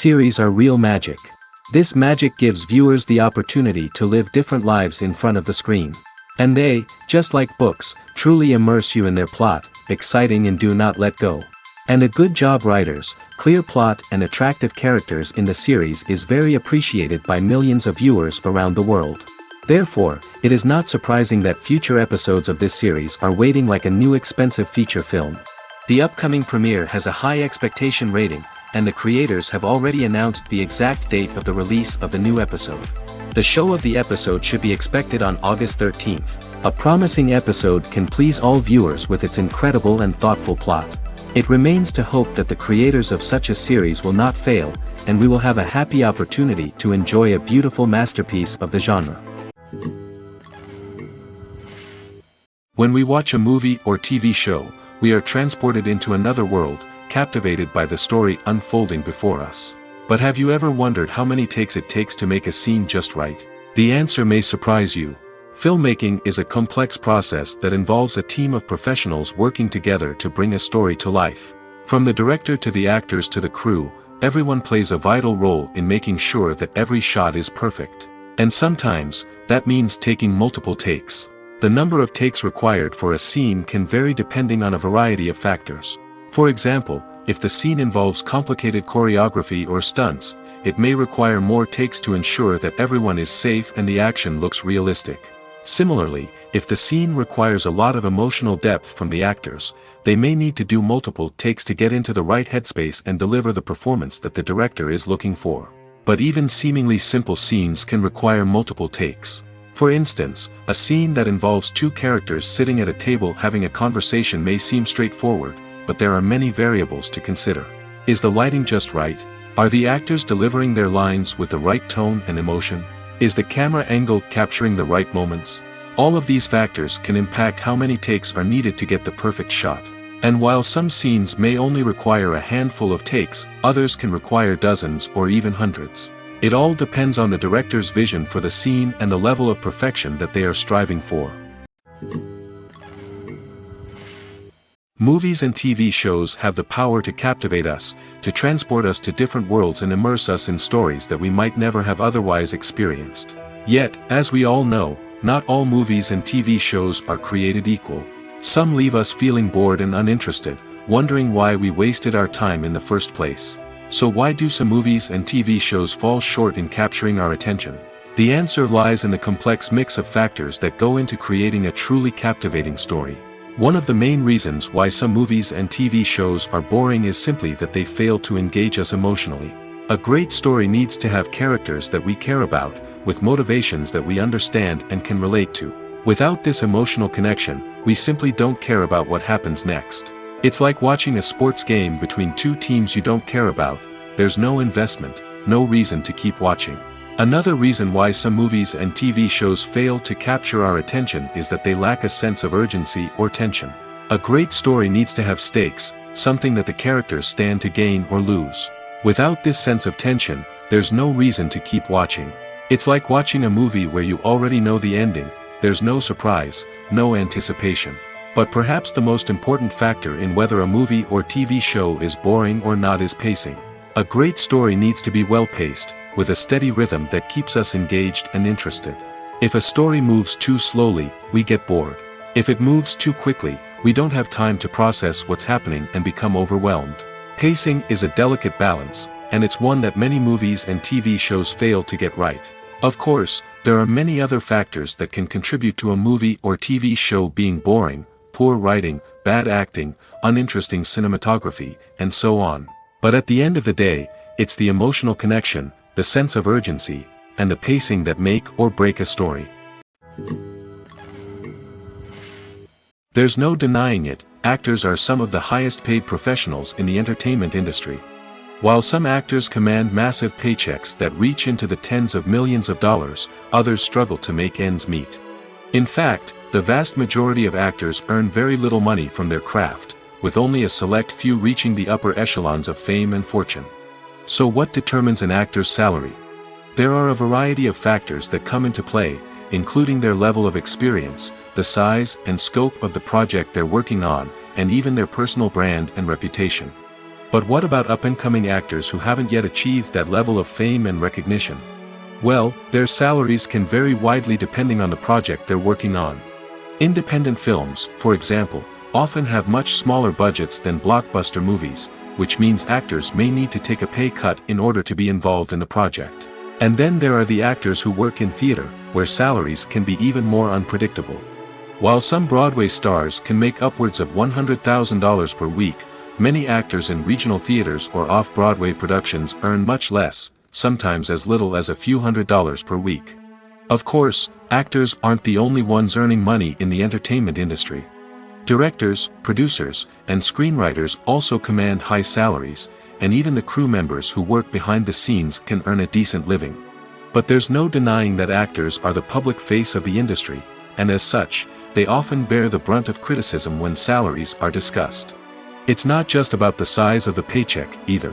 series are real magic. This magic gives viewers the opportunity to live different lives in front of the screen. And they, just like books, truly immerse you in their plot, exciting and do not let go. And a good job writers, clear plot and attractive characters in the series is very appreciated by millions of viewers around the world. Therefore, it is not surprising that future episodes of this series are waiting like a new expensive feature film. The upcoming premiere has a high expectation rating, and the creators have already announced the exact date of the release of the new episode. The show of the episode should be expected on August 13th. A promising episode can please all viewers with its incredible and thoughtful plot. It remains to hope that the creators of such a series will not fail, and we will have a happy opportunity to enjoy a beautiful masterpiece of the genre. When we watch a movie or TV show, we are transported into another world, captivated by the story unfolding before us. But have you ever wondered how many takes it takes to make a scene just right? The answer may surprise you. Filmmaking is a complex process that involves a team of professionals working together to bring a story to life. From the director to the actors to the crew, everyone plays a vital role in making sure that every shot is perfect. And sometimes, that means taking multiple takes. The number of takes required for a scene can vary depending on a variety of factors. For example, if the scene involves complicated choreography or stunts, it may require more takes to ensure that everyone is safe and the action looks realistic. Similarly, if the scene requires a lot of emotional depth from the actors, they may need to do multiple takes to get into the right headspace and deliver the performance that the director is looking for. But even seemingly simple scenes can require multiple takes. For instance, a scene that involves two characters sitting at a table having a conversation may seem straightforward, but there are many variables to consider. Is the lighting just right? Are the actors delivering their lines with the right tone and emotion? Is the camera angle capturing the right moments? All of these factors can impact how many takes are needed to get the perfect shot. And while some scenes may only require a handful of takes, others can require dozens or even hundreds. It all depends on the director's vision for the scene and the level of perfection that they are striving for. Movies and TV shows have the power to captivate us, to transport us to different worlds and immerse us in stories that we might never have otherwise experienced. Yet, as we all know, not all movies and TV shows are created equal. Some leave us feeling bored and uninterested, wondering why we wasted our time in the first place. So why do some movies and TV shows fall short in capturing our attention? The answer lies in the complex mix of factors that go into creating a truly captivating story. One of the main reasons why some movies and TV shows are boring is simply that they fail to engage us emotionally. A great story needs to have characters that we care about, with motivations that we understand and can relate to. Without this emotional connection, we simply don't care about what happens next. It's like watching a sports game between two teams you don't care about. There's no investment, no reason to keep watching. Another reason why some movies and TV shows fail to capture our attention is that they lack a sense of urgency or tension. A great story needs to have stakes, something that the characters stand to gain or lose. Without this sense of tension, there's no reason to keep watching. It's like watching a movie where you already know the ending, there's no surprise, no anticipation. But perhaps the most important factor in whether a movie or TV show is boring or not is pacing. A great story needs to be well-paced, with a steady rhythm that keeps us engaged and interested. If a story moves too slowly, we get bored. If it moves too quickly, we don't have time to process what's happening and become overwhelmed. Pacing is a delicate balance, and it's one that many movies and TV shows fail to get right. Of course, there are many other factors that can contribute to a movie or TV show being boring: poor writing, bad acting, uninteresting cinematography, and so on. But at the end of the day, it's the emotional connection, the sense of urgency, and the pacing that make or break a story. There's no denying it, actors are some of the highest paid professionals in the entertainment industry. While some actors command massive paychecks that reach into the tens of millions of dollars, others struggle to make ends meet. In fact, the vast majority of actors earn very little money from their craft, with only a select few reaching the upper echelons of fame and fortune. So what determines an actor's salary? There are a variety of factors that come into play, including their level of experience, the size and scope of the project they're working on, and even their personal brand and reputation. But what about up-and-coming actors who haven't yet achieved that level of fame and recognition? Well, their salaries can vary widely depending on the project they're working on. Independent films, for example, often have much smaller budgets than blockbuster movies, which means actors may need to take a pay cut in order to be involved in the project. And then there are the actors who work in theater, where salaries can be even more unpredictable. While some Broadway stars can make upwards of $100,000 per week, many actors in regional theaters or off-Broadway productions earn much less, sometimes as little as a few $100s per week. Of course, actors aren't the only ones earning money in the entertainment industry. Directors, producers, and screenwriters also command high salaries, and even the crew members who work behind the scenes can earn a decent living. But there's no denying that actors are the public face of the industry, and as such, they often bear the brunt of criticism when salaries are discussed. It's not just about the size of the paycheck, either.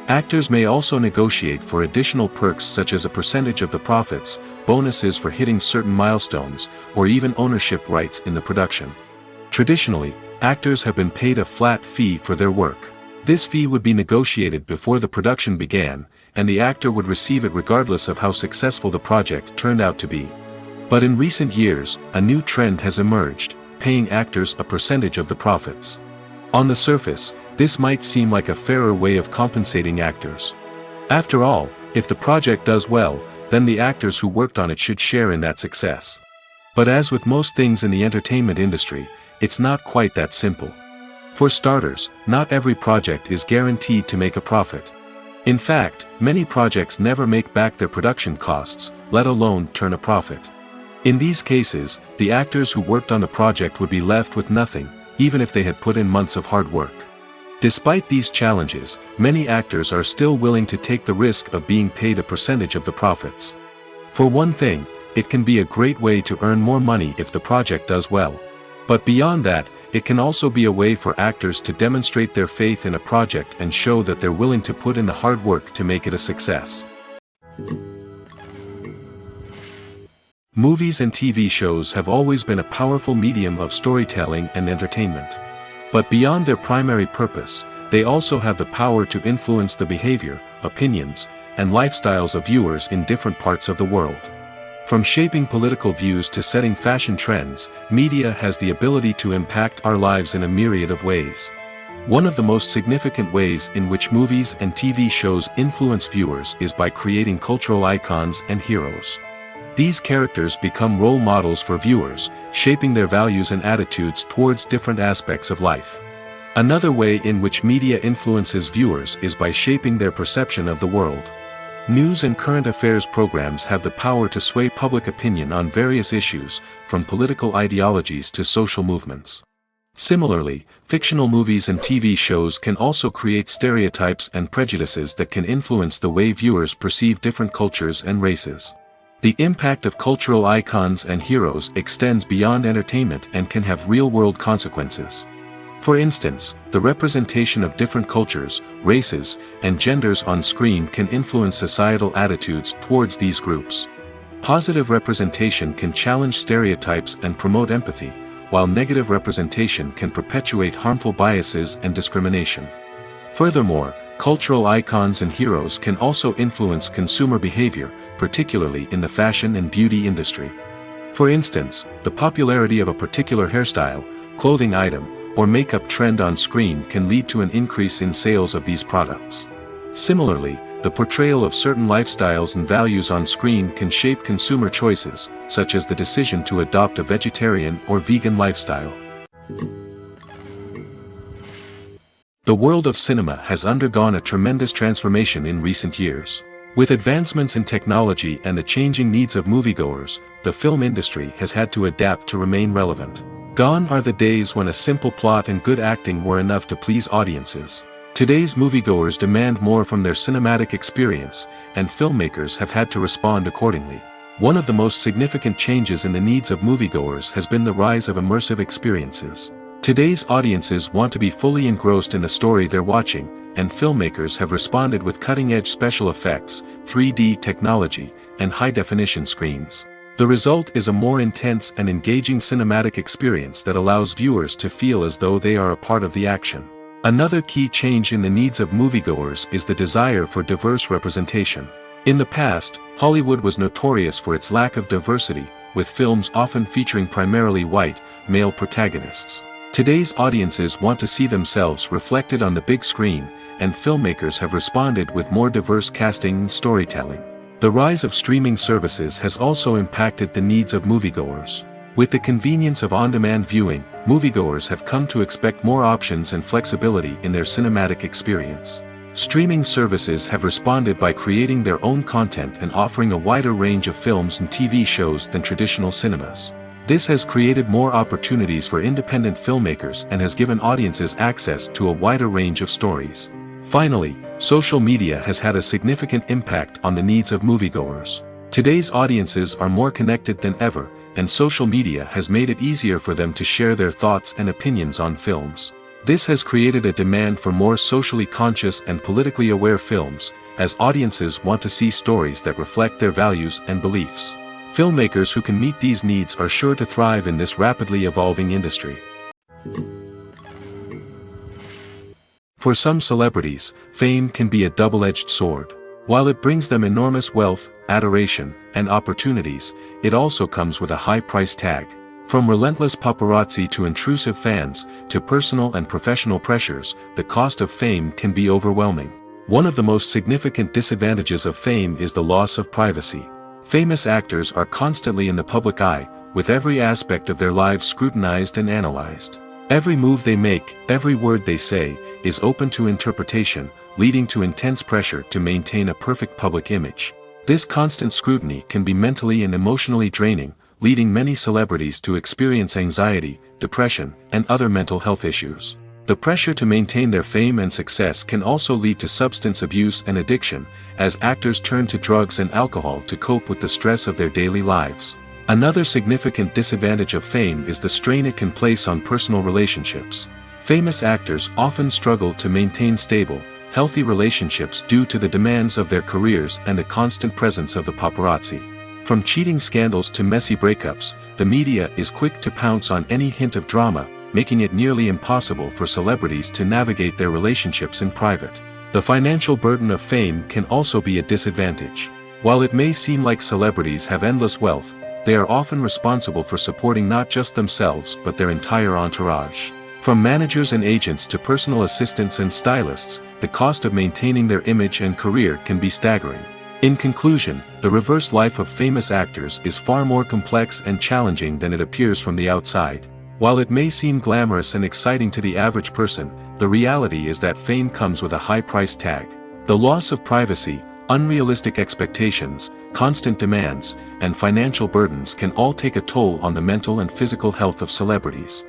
Actors may also negotiate for additional perks such as a percentage of the profits, bonuses for hitting certain milestones, or even ownership rights in the production. Traditionally, actors have been paid a flat fee for their work. This fee would be negotiated before the production began, and the actor would receive it regardless of how successful the project turned out to be. But in recent years, a new trend has emerged, paying actors a percentage of the profits. On the surface, this might seem like a fairer way of compensating actors. After all, if the project does well, then the actors who worked on it should share in that success. But as with most things in the entertainment industry, it's not quite that simple. For starters, not every project is guaranteed to make a profit. In fact, many projects never make back their production costs, let alone turn a profit. In these cases, the actors who worked on the project would be left with nothing, even if they had put in months of hard work. Despite these challenges, many actors are still willing to take the risk of being paid a percentage of the profits. For one thing, it can be a great way to earn more money if the project does well. But beyond that, it can also be a way for actors to demonstrate their faith in a project and show that they're willing to put in the hard work to make it a success. Movies and TV shows have always been a powerful medium of storytelling and entertainment. But beyond their primary purpose, they also have the power to influence the behavior, opinions, and lifestyles of viewers in different parts of the world. From shaping political views to setting fashion trends, media has the ability to impact our lives in a myriad of ways. One of the most significant ways in which movies and TV shows influence viewers is by creating cultural icons and heroes. These characters become role models for viewers, shaping their values and attitudes towards different aspects of life. Another way in which media influences viewers is by shaping their perception of the world. News and current affairs programs have the power to sway public opinion on various issues, from political ideologies to social movements. Similarly, fictional movies and TV shows can also create stereotypes and prejudices that can influence the way viewers perceive different cultures and races. The impact of cultural icons and heroes extends beyond entertainment and can have real-world consequences. For instance, the representation of different cultures, races, and genders on screen can influence societal attitudes towards these groups. Positive representation can challenge stereotypes and promote empathy, while negative representation can perpetuate harmful biases and discrimination. Furthermore, cultural icons and heroes can also influence consumer behavior, particularly in the fashion and beauty industry. For instance, the popularity of a particular hairstyle, clothing item, or makeup trend on screen can lead to an increase in sales of these products. Similarly, the portrayal of certain lifestyles and values on screen can shape consumer choices, such as the decision to adopt a vegetarian or vegan lifestyle. The world of cinema has undergone a tremendous transformation in recent years. With advancements in technology and the changing needs of moviegoers, the film industry has had to adapt to remain relevant. Gone are the days when a simple plot and good acting were enough to please audiences. Today's moviegoers demand more from their cinematic experience, and filmmakers have had to respond accordingly. One of the most significant changes in the needs of moviegoers has been the rise of immersive experiences. Today's audiences want to be fully engrossed in the story they're watching, and filmmakers have responded with cutting-edge special effects, 3D technology, and high-definition screens. The result is a more intense and engaging cinematic experience that allows viewers to feel as though they are a part of the action. Another key change in the needs of moviegoers is the desire for diverse representation. In the past, Hollywood was notorious for its lack of diversity, with films often featuring primarily white, male protagonists. Today's audiences want to see themselves reflected on the big screen, and filmmakers have responded with more diverse casting and storytelling. The rise of streaming services has also impacted the needs of moviegoers. With the convenience of on-demand viewing, moviegoers have come to expect more options and flexibility in their cinematic experience. Streaming services have responded by creating their own content and offering a wider range of films and TV shows than traditional cinemas. This has created more opportunities for independent filmmakers and has given audiences access to a wider range of stories. Finally, social media has had a significant impact on the needs of moviegoers. Today's audiences are more connected than ever, and social media has made it easier for them to share their thoughts and opinions on films. This has created a demand for more socially conscious and politically aware films, as audiences want to see stories that reflect their values and beliefs. Filmmakers who can meet these needs are sure to thrive in this rapidly evolving industry. For some celebrities, fame can be a double-edged sword. While it brings them enormous wealth, adoration, and opportunities, it also comes with a high price tag. From relentless paparazzi to intrusive fans, to personal and professional pressures, the cost of fame can be overwhelming. One of the most significant disadvantages of fame is the loss of privacy. Famous actors are constantly in the public eye, with every aspect of their lives scrutinized and analyzed. Every move they make, every word they say, is open to interpretation, leading to intense pressure to maintain a perfect public image. This constant scrutiny can be mentally and emotionally draining, leading many celebrities to experience anxiety, depression, and other mental health issues. The pressure to maintain their fame and success can also lead to substance abuse and addiction, as actors turn to drugs and alcohol to cope with the stress of their daily lives. Another significant disadvantage of fame is the strain it can place on personal relationships. Famous actors often struggle to maintain stable, healthy relationships due to the demands of their careers and the constant presence of the paparazzi. From cheating scandals to messy breakups, the media is quick to pounce on any hint of drama, making it nearly impossible for celebrities to navigate their relationships in private. The financial burden of fame can also be a disadvantage. While it may seem like celebrities have endless wealth, they are often responsible for supporting not just themselves but their entire entourage. From managers and agents to personal assistants and stylists, the cost of maintaining their image and career can be staggering. In conclusion, the reverse life of famous actors is far more complex and challenging than it appears from the outside. While it may seem glamorous and exciting to the average person, the reality is that fame comes with a high price tag. The loss of privacy, unrealistic expectations, constant demands, and financial burdens can all take a toll on the mental and physical health of celebrities.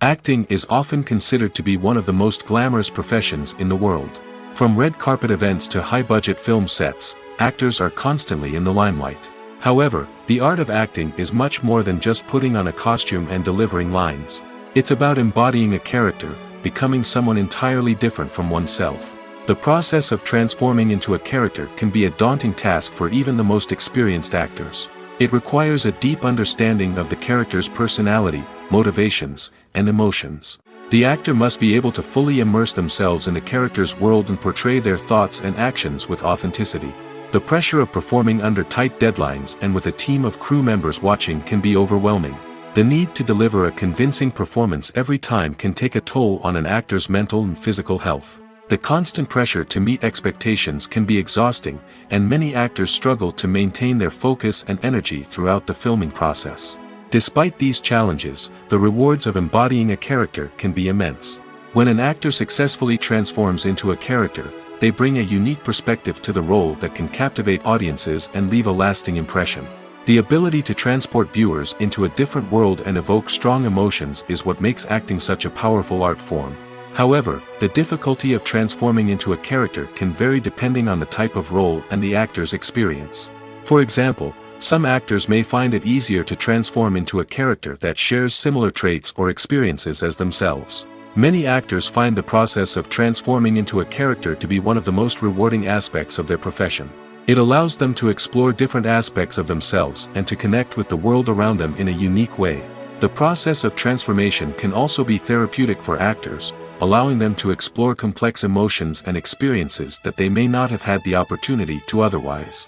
Acting is often considered to be one of the most glamorous professions in the world. From red carpet events to high-budget film sets, actors are constantly in the limelight. However, the art of acting is much more than just putting on a costume and delivering lines. It's about embodying a character, becoming someone entirely different from oneself. The process of transforming into a character can be a daunting task for even the most experienced actors. It requires a deep understanding of the character's personality, motivations, and emotions. The actor must be able to fully immerse themselves in the character's world and portray their thoughts and actions with authenticity. The pressure of performing under tight deadlines and with a team of crew members watching can be overwhelming. The need to deliver a convincing performance every time can take a toll on an actor's mental and physical health. The constant pressure to meet expectations can be exhausting, and many actors struggle to maintain their focus and energy throughout the filming process. Despite these challenges, the rewards of embodying a character can be immense. When an actor successfully transforms into a character, they bring a unique perspective to the role that can captivate audiences and leave a lasting impression. The ability to transport viewers into a different world and evoke strong emotions is what makes acting such a powerful art form. However, the difficulty of transforming into a character can vary depending on the type of role and the actor's experience. For example, some actors may find it easier to transform into a character that shares similar traits or experiences as themselves. Many actors find the process of transforming into a character to be one of the most rewarding aspects of their profession. It allows them to explore different aspects of themselves and to connect with the world around them in a unique way. The process of transformation can also be therapeutic for actors, allowing them to explore complex emotions and experiences that they may not have had the opportunity to otherwise.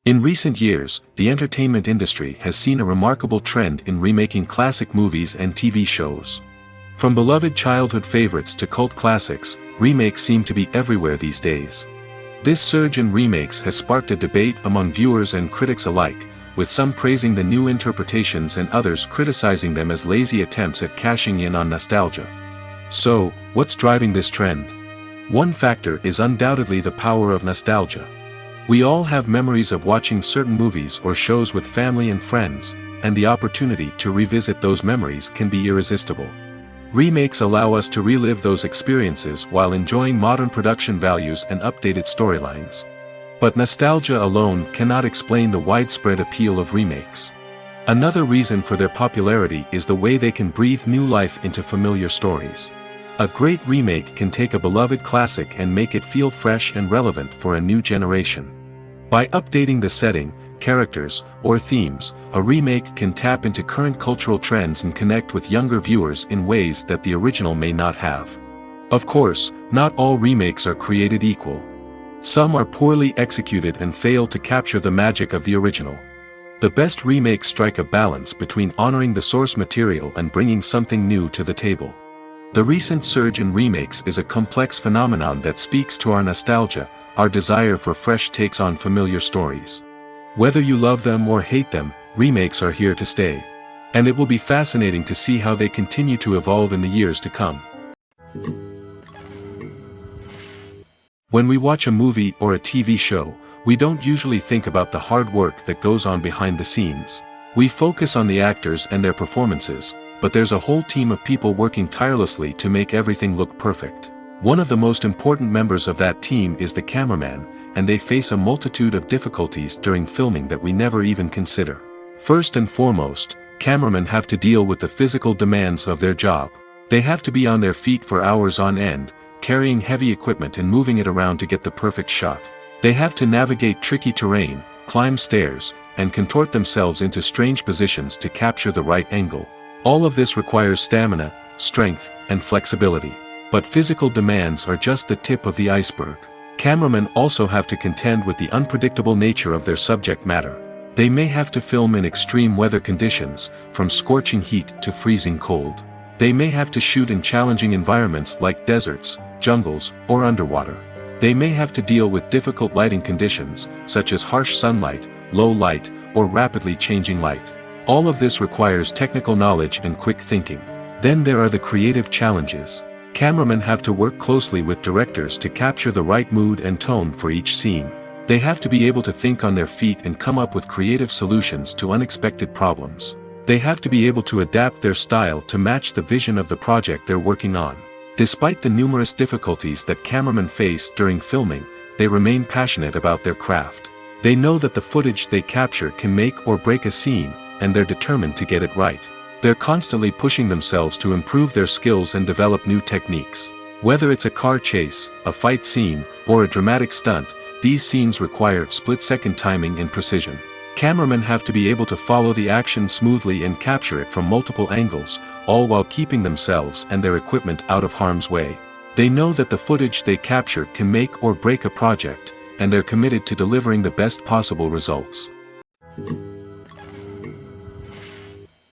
In recent years, the entertainment industry has seen a remarkable trend in remaking classic movies and TV shows. From beloved childhood favorites to cult classics, remakes seem to be everywhere these days. This surge in remakes has sparked a debate among viewers and critics alike, with some praising the new interpretations and others criticizing them as lazy attempts at cashing in on nostalgia. So, what's driving this trend? One factor is undoubtedly the power of nostalgia. We all have memories of watching certain movies or shows with family and friends, and the opportunity to revisit those memories can be irresistible. Remakes allow us to relive those experiences while enjoying modern production values and updated storylines. But nostalgia alone cannot explain the widespread appeal of remakes. Another reason for their popularity is the way they can breathe new life into familiar stories. A great remake can take a beloved classic and make it feel fresh and relevant for a new generation. By updating the setting, characters, or themes, a remake can tap into current cultural trends and connect with younger viewers in ways that the original may not have. Of course, not all remakes are created equal. Some are poorly executed and fail to capture the magic of the original. The best remakes strike a balance between honoring the source material and bringing something new to the table. The recent surge in remakes is a complex phenomenon that speaks to our nostalgia, our desire for fresh takes on familiar stories. Whether you love them or hate them, remakes are here to stay. And it will be fascinating to see how they continue to evolve in the years to come. When we watch a movie or a TV show, we don't usually think about the hard work that goes on behind the scenes. We focus on the actors and their performances, but there's a whole team of people working tirelessly to make everything look perfect. One of the most important members of that team is the cameraman, and they face a multitude of difficulties during filming that we never even consider. First and foremost, cameramen have to deal with the physical demands of their job. They have to be on their feet for hours on end, carrying heavy equipment and moving it around to get the perfect shot. They have to navigate tricky terrain, climb stairs, and contort themselves into strange positions to capture the right angle. All of this requires stamina, strength, and flexibility. But physical demands are just the tip of the iceberg. Cameramen also have to contend with the unpredictable nature of their subject matter. They may have to film in extreme weather conditions, from scorching heat to freezing cold. They may have to shoot in challenging environments like deserts, jungles, or underwater. They may have to deal with difficult lighting conditions, such as harsh sunlight, low light, or rapidly changing light. All of this requires technical knowledge and quick thinking. Then there are the creative challenges. Cameramen have to work closely with directors to capture the right mood and tone for each scene. They have to be able to think on their feet and come up with creative solutions to unexpected problems. They have to be able to adapt their style to match the vision of the project they're working on. Despite the numerous difficulties that cameramen face during filming, they remain passionate about their craft. They know that the footage they capture can make or break a scene, and they're determined to get it right. They're constantly pushing themselves to improve their skills and develop new techniques. Whether it's a car chase, a fight scene, or a dramatic stunt, these scenes require split-second timing and precision. Cameramen have to be able to follow the action smoothly and capture it from multiple angles, all while keeping themselves and their equipment out of harm's way. They know that the footage they capture can make or break a project, and they're committed to delivering the best possible results.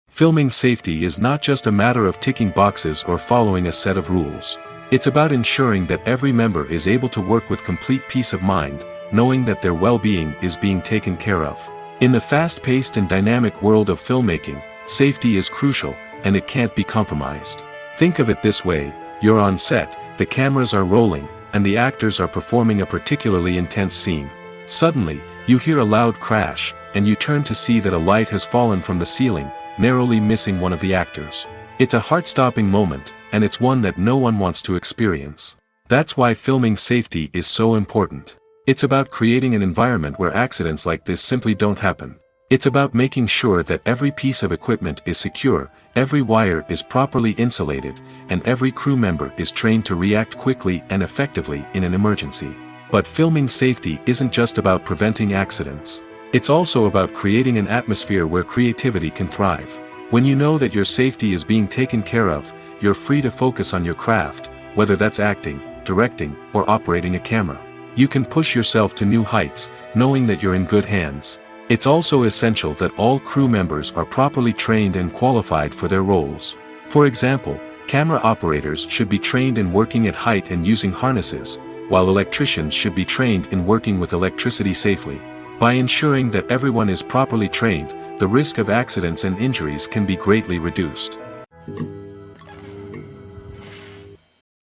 Filming safety is not just a matter of ticking boxes or following a set of rules. It's about ensuring that every member is able to work with complete peace of mind, knowing that their well-being is being taken care of. In the fast-paced and dynamic world of filmmaking, safety is crucial, and it can't be compromised. Think of it this way: you're on set, the cameras are rolling, and the actors are performing a particularly intense scene. Suddenly, you hear a loud crash, and you turn to see that a light has fallen from the ceiling, narrowly missing one of the actors. It's a heart-stopping moment, and it's one that no one wants to experience. That's why filming safety is so important. It's about creating an environment where accidents like this simply don't happen. It's about making sure that every piece of equipment is secure, every wire is properly insulated, and every crew member is trained to react quickly and effectively in an emergency. But filming safety isn't just about preventing accidents. It's also about creating an atmosphere where creativity can thrive. When you know that your safety is being taken care of, you're free to focus on your craft, whether that's acting, directing, or operating a camera. You can push yourself to new heights, knowing that you're in good hands. It's also essential that all crew members are properly trained and qualified for their roles. For example, camera operators should be trained in working at height and using harnesses, while electricians should be trained in working with electricity safely. By ensuring that everyone is properly trained, the risk of accidents and injuries can be greatly reduced.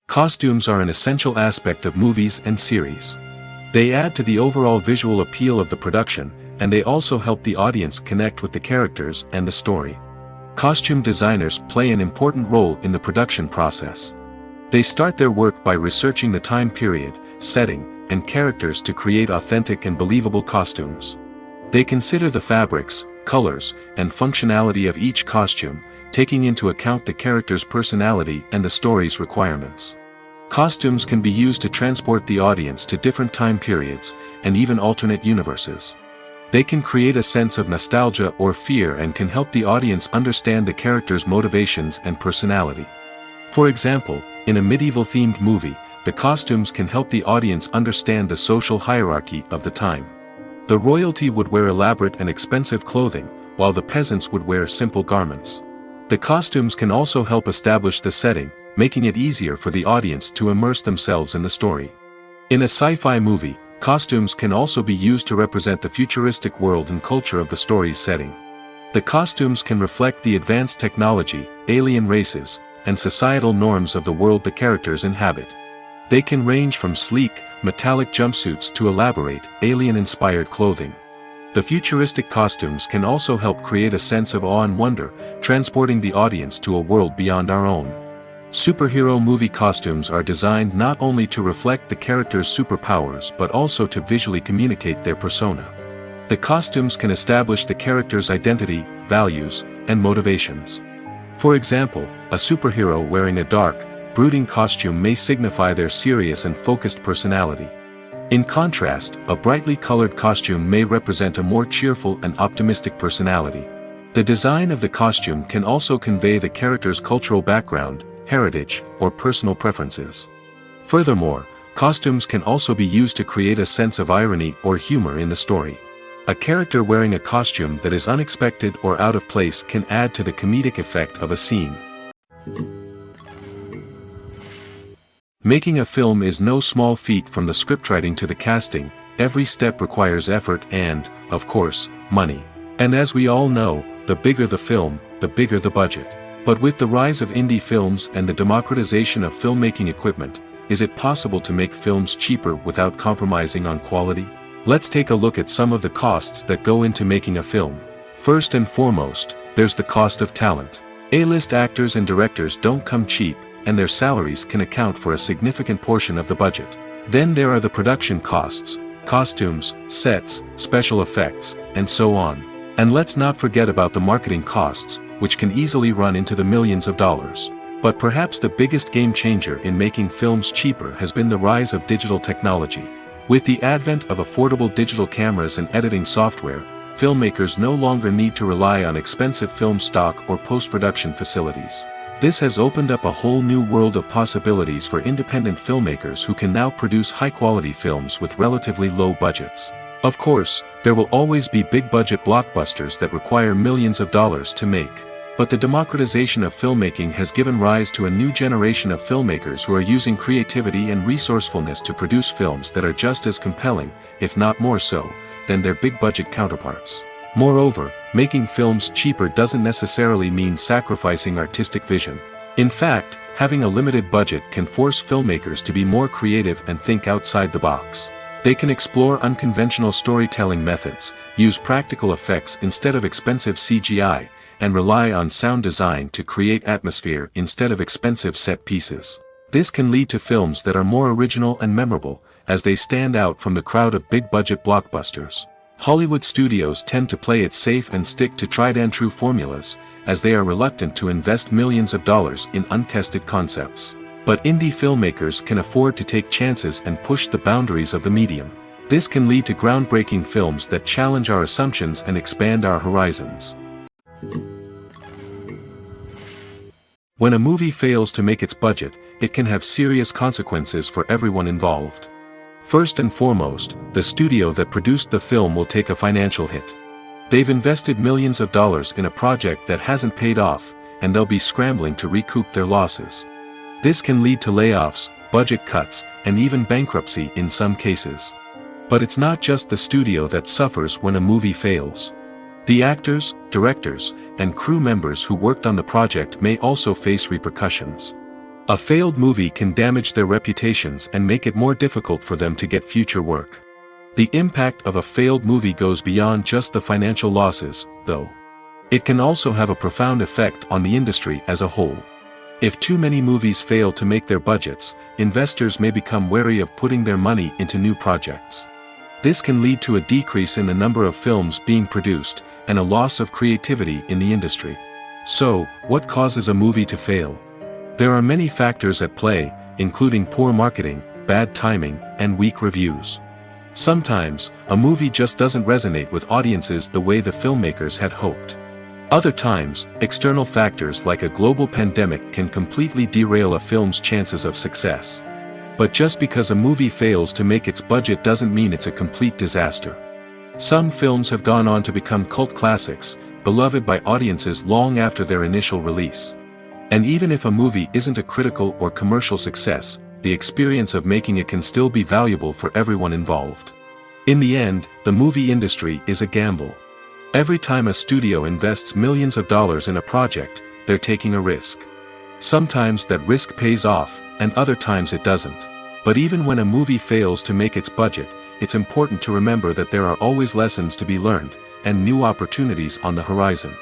Costumes are an essential aspect of movies and series. They add to the overall visual appeal of the production, and they also help the audience connect with the characters and the story. Costume designers play an important role in the production process. They start their work by researching the time period, setting, and characters to create authentic and believable costumes. They consider the fabrics, colors, and functionality of each costume, taking into account the character's personality and the story's requirements. Costumes can be used to transport the audience to different time periods, and even alternate universes. They can create a sense of nostalgia or fear and can help the audience understand the character's motivations and personality. For example, in a medieval-themed movie, the costumes can help the audience understand the social hierarchy of the time. The royalty would wear elaborate and expensive clothing, while the peasants would wear simple garments. The costumes can also help establish the setting, making it easier for the audience to immerse themselves in the story. In a sci-fi movie, costumes can also be used to represent the futuristic world and culture of the story's setting. The costumes can reflect the advanced technology, alien races, and societal norms of the world the characters inhabit. They can range from sleek, metallic jumpsuits to elaborate, alien-inspired clothing. The futuristic costumes can also help create a sense of awe and wonder, transporting the audience to a world beyond our own. Superhero movie costumes are designed not only to reflect the character's superpowers but also to visually communicate their persona. The costumes can establish the character's identity, values, and motivations. For example, a superhero wearing a dark, brooding costume may signify their serious and focused personality. In contrast, a brightly colored costume may represent a more cheerful and optimistic personality. The design of the costume can also convey the character's cultural background, heritage, or personal preferences. Furthermore, costumes can also be used to create a sense of irony or humor in the story. A character wearing a costume that is unexpected or out of place can add to the comedic effect of a scene. Making a film is no small feat. From the scriptwriting to the casting, every step requires effort and, of course, money. And as we all know, the bigger the film, the bigger the budget. But with the rise of indie films and the democratization of filmmaking equipment, is it possible to make films cheaper without compromising on quality? Let's take a look at some of the costs that go into making a film. First and foremost, there's the cost of talent. A-list actors and directors don't come cheap, and their salaries can account for a significant portion of the budget. Then there are the production costs, costumes, sets, special effects, and so on. And let's not forget about the marketing costs, which can easily run into the millions of dollars. But perhaps the biggest game changer in making films cheaper has been the rise of digital technology. With the advent of affordable digital cameras and editing software, filmmakers no longer need to rely on expensive film stock or post-production facilities. This has opened up a whole new world of possibilities for independent filmmakers who can now produce high-quality films with relatively low budgets. Of course, there will always be big-budget blockbusters that require millions of dollars to make. But the democratization of filmmaking has given rise to a new generation of filmmakers who are using creativity and resourcefulness to produce films that are just as compelling, if not more so, than their big-budget counterparts. Moreover, making films cheaper doesn't necessarily mean sacrificing artistic vision. In fact, having a limited budget can force filmmakers to be more creative and think outside the box. They can explore unconventional storytelling methods, use practical effects instead of expensive CGI, and rely on sound design to create atmosphere instead of expensive set pieces. This can lead to films that are more original and memorable, as they stand out from the crowd of big-budget blockbusters. Hollywood studios tend to play it safe and stick to tried-and-true formulas, as they are reluctant to invest millions of dollars in untested concepts. But indie filmmakers can afford to take chances and push the boundaries of the medium. This can lead to groundbreaking films that challenge our assumptions and expand our horizons. When a movie fails to make its budget, it can have serious consequences for everyone involved. First and foremost, the studio that produced the film will take a financial hit. They've invested millions of dollars in a project that hasn't paid off, and they'll be scrambling to recoup their losses. This can lead to layoffs, budget cuts, and even bankruptcy in some cases. But it's not just the studio that suffers when a movie fails. The actors, directors, and crew members who worked on the project may also face repercussions. A failed movie can damage their reputations and make it more difficult for them to get future work. The impact of a failed movie goes beyond just the financial losses, though. It can also have a profound effect on the industry as a whole. If too many movies fail to make their budgets, investors may become wary of putting their money into new projects. This can lead to a decrease in the number of films being produced, and a loss of creativity in the industry. So, what causes a movie to fail? There are many factors at play, including poor marketing, bad timing, and weak reviews. Sometimes, a movie just doesn't resonate with audiences the way the filmmakers had hoped. Other times, external factors like a global pandemic can completely derail a film's chances of success. But just because a movie fails to make its budget doesn't mean it's a complete disaster. Some films have gone on to become cult classics, beloved by audiences long after their initial release. And even if a movie isn't a critical or commercial success, the experience of making it can still be valuable for everyone involved. In the end, the movie industry is a gamble. Every time a studio invests millions of dollars in a project, they're taking a risk. Sometimes that risk pays off, and other times it doesn't. But even when a movie fails to make its budget, it's important to remember that there are always lessons to be learned, and new opportunities on the horizon.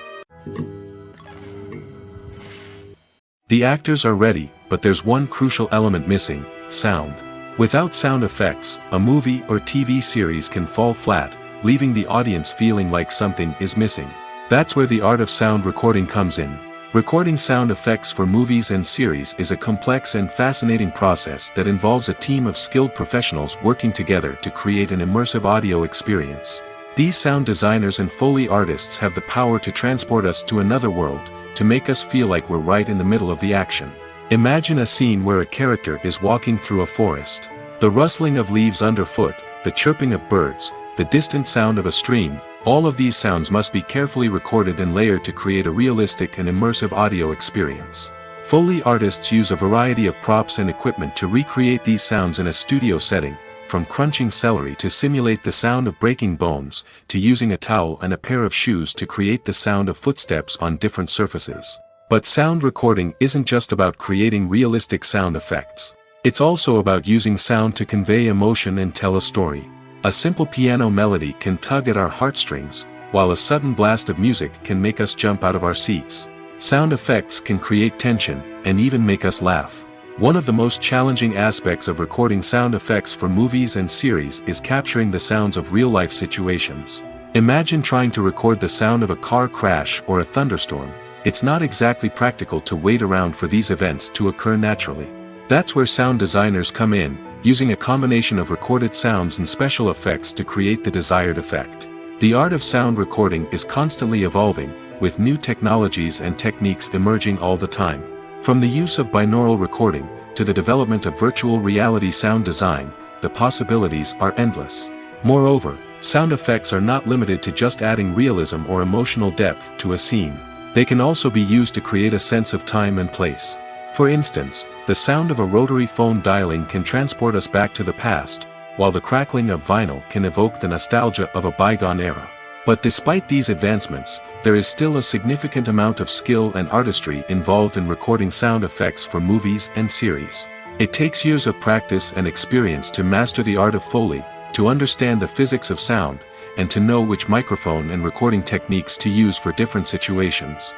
The actors are ready, but there's one crucial element missing: sound. Without sound effects, a movie or TV series can fall flat, leaving the audience feeling like something is missing. That's where the art of sound recording comes in. Recording sound effects for movies and series is a complex and fascinating process that involves a team of skilled professionals working together to create an immersive audio experience. These sound designers and Foley artists have the power to transport us to another world, to make us feel like we're right in the middle of the action. Imagine a scene where a character is walking through a forest. The rustling of leaves underfoot, the chirping of birds, the distant sound of a stream, all of these sounds must be carefully recorded and layered to create a realistic and immersive audio experience. Foley artists use a variety of props and equipment to recreate these sounds in a studio setting, from crunching celery to simulate the sound of breaking bones, to using a towel and a pair of shoes to create the sound of footsteps on different surfaces. But sound recording isn't just about creating realistic sound effects. It's also about using sound to convey emotion and tell a story. A simple piano melody can tug at our heartstrings, while a sudden blast of music can make us jump out of our seats. Sound effects can create tension, and even make us laugh. One of the most challenging aspects of recording sound effects for movies and series is capturing the sounds of real-life situations. Imagine trying to record the sound of a car crash or a thunderstorm. It's not exactly practical to wait around for these events to occur naturally. That's where sound designers come in, using a combination of recorded sounds and special effects to create the desired effect. The art of sound recording is constantly evolving, with new technologies and techniques emerging all the time. From the use of binaural recording, to the development of virtual reality sound design, the possibilities are endless. Moreover, sound effects are not limited to just adding realism or emotional depth to a scene. They can also be used to create a sense of time and place. For instance, the sound of a rotary phone dialing can transport us back to the past, while the crackling of vinyl can evoke the nostalgia of a bygone era. But despite these advancements, there is still a significant amount of skill and artistry involved in recording sound effects for movies and series. It takes years of practice and experience to master the art of Foley, to understand the physics of sound, and to know which microphone and recording techniques to use for different situations.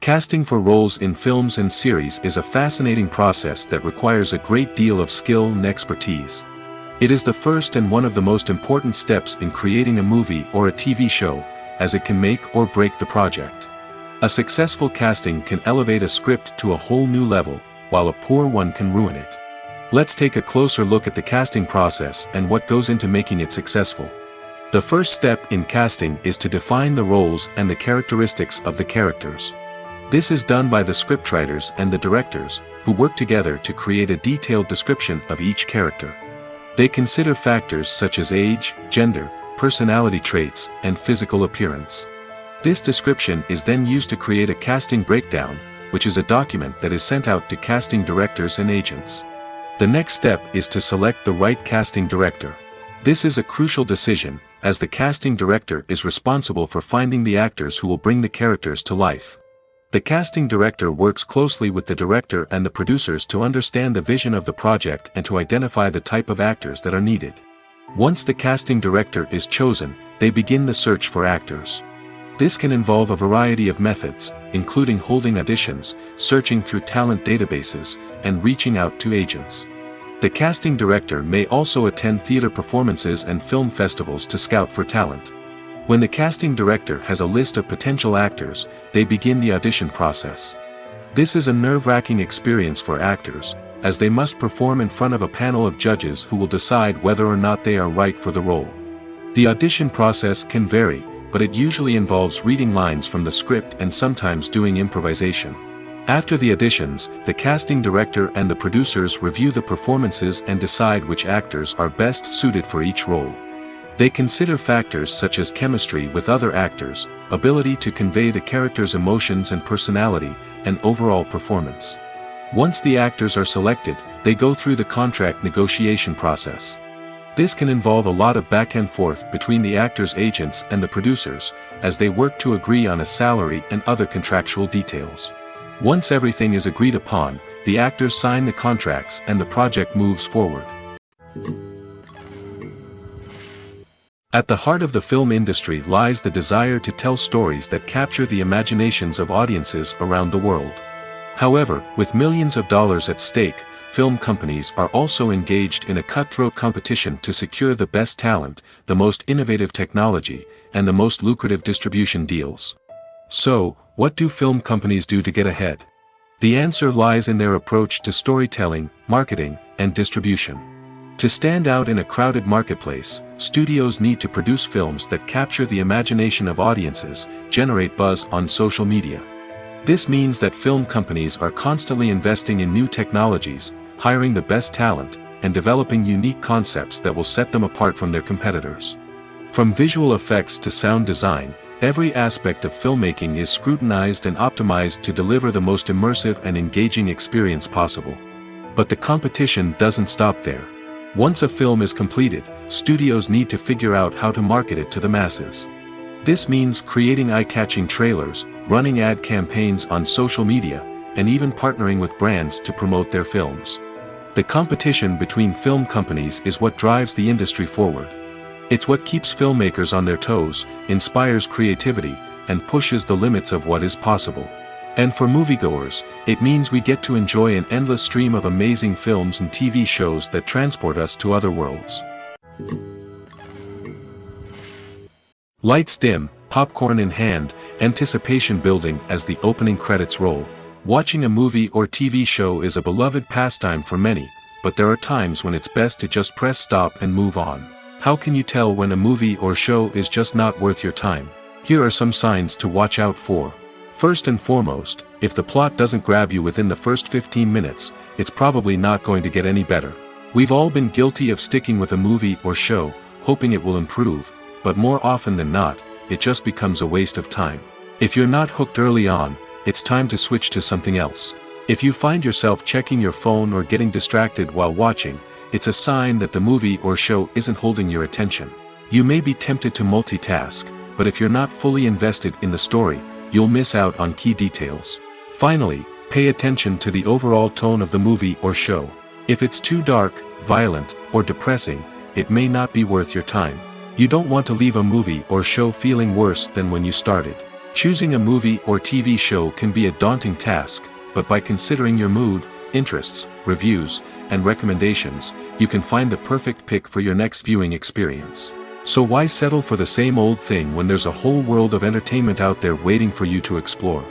Casting for roles in films and series is a fascinating process that requires a great deal of skill and expertise. It is the first and one of the most important steps in creating a movie or a TV show, as it can make or break the project. A successful casting can elevate a script to a whole new level, while a poor one can ruin it. Let's take a closer look at the casting process and what goes into making it successful. The first step in casting is to define the roles and the characteristics of the characters. This is done by the scriptwriters and the directors, who work together to create a detailed description of each character. They consider factors such as age, gender, personality traits, and physical appearance. This description is then used to create a casting breakdown, which is a document that is sent out to casting directors and agents. The next step is to select the right casting director. This is a crucial decision, as the casting director is responsible for finding the actors who will bring the characters to life. The casting director works closely with the director and the producers to understand the vision of the project and to identify the type of actors that are needed. Once the casting director is chosen, they begin the search for actors. This can involve a variety of methods, including holding auditions, searching through talent databases, and reaching out to agents. The casting director may also attend theater performances and film festivals to scout for talent. When the casting director has a list of potential actors, they begin the audition process. This is a nerve-wracking experience for actors, as they must perform in front of a panel of judges who will decide whether or not they are right for the role. The audition process can vary, but it usually involves reading lines from the script and sometimes doing improvisation. After the auditions, the casting director and the producers review the performances and decide which actors are best suited for each role. They consider factors such as chemistry with other actors, ability to convey the character's emotions and personality, and overall performance. Once the actors are selected, they go through the contract negotiation process. This can involve a lot of back and forth between the actors' agents and the producers, as they work to agree on a salary and other contractual details. Once everything is agreed upon, the actors sign the contracts and the project moves forward. At the heart of the film industry lies the desire to tell stories that capture the imaginations of audiences around the world. However, with millions of dollars at stake, film companies are also engaged in a cutthroat competition to secure the best talent, the most innovative technology, and the most lucrative distribution deals. So, what do film companies do to get ahead? The answer lies in their approach to storytelling, marketing, and distribution. To stand out in a crowded marketplace, studios need to produce films that capture the imagination of audiences, generate buzz on social media. This means that film companies are constantly investing in new technologies, hiring the best talent, and developing unique concepts that will set them apart from their competitors. From visual effects to sound design, every aspect of filmmaking is scrutinized and optimized to deliver the most immersive and engaging experience possible. But the competition doesn't stop there. Once a film is completed, studios need to figure out how to market it to the masses. This means creating eye-catching trailers, running ad campaigns on social media, and even partnering with brands to promote their films. The competition between film companies is what drives the industry forward. It's what keeps filmmakers on their toes, inspires creativity, and pushes the limits of what is possible. And for moviegoers, it means we get to enjoy an endless stream of amazing films and TV shows that transport us to other worlds. Lights dim, popcorn in hand, anticipation building as the opening credits roll. Watching a movie or TV show is a beloved pastime for many, but there are times when it's best to just press stop and move on. How can you tell when a movie or show is just not worth your time? Here are some signs to watch out for. First and foremost, if the plot doesn't grab you within the first 15 minutes, it's probably not going to get any better. We've all been guilty of sticking with a movie or show, hoping it will improve, but more often than not, it just becomes a waste of time. If you're not hooked early on, it's time to switch to something else. If you find yourself checking your phone or getting distracted while watching, it's a sign that the movie or show isn't holding your attention. You may be tempted to multitask, but if you're not fully invested in the story, you'll miss out on key details. Finally, pay attention to the overall tone of the movie or show. If it's too dark, violent, or depressing, it may not be worth your time. You don't want to leave a movie or show feeling worse than when you started. Choosing a movie or TV show can be a daunting task, but by considering your mood, interests, reviews, and recommendations, you can find the perfect pick for your next viewing experience. So why settle for the same old thing when there's a whole world of entertainment out there waiting for you to explore?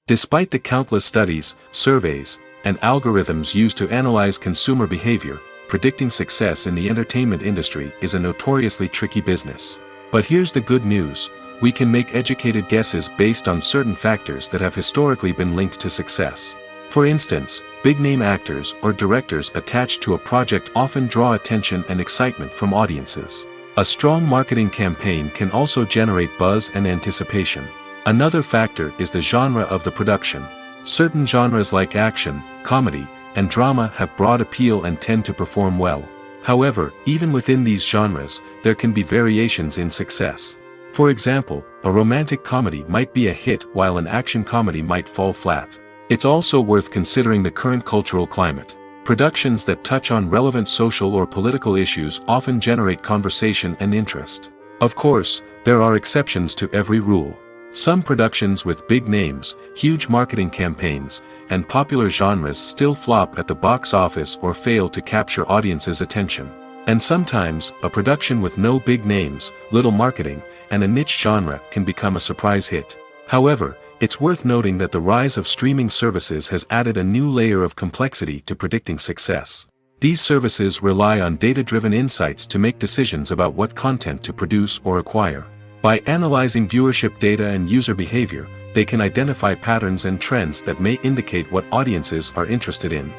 Despite the countless studies, surveys, and algorithms used to analyze consumer behavior, predicting success in the entertainment industry is a notoriously tricky business. But here's the good news: we can make educated guesses based on certain factors that have historically been linked to success. For instance, big-name actors or directors attached to a project often draw attention and excitement from audiences. A strong marketing campaign can also generate buzz and anticipation. Another factor is the genre of the production. Certain genres like action, comedy, and drama have broad appeal and tend to perform well. However, even within these genres, there can be variations in success. For example, a romantic comedy might be a hit while an action comedy might fall flat. It's also worth considering the current cultural climate. Productions that touch on relevant social or political issues often generate conversation and interest. Of course, there are exceptions to every rule. Some productions with big names, huge marketing campaigns, and popular genres still flop at the box office or fail to capture audiences' attention. And sometimes, a production with no big names, little marketing, and a niche genre can become a surprise hit. However, it's worth noting that the rise of streaming services has added a new layer of complexity to predicting success. These services rely on data-driven insights to make decisions about what content to produce or acquire. By analyzing viewership data and user behavior, they can identify patterns and trends that may indicate what audiences are interested in.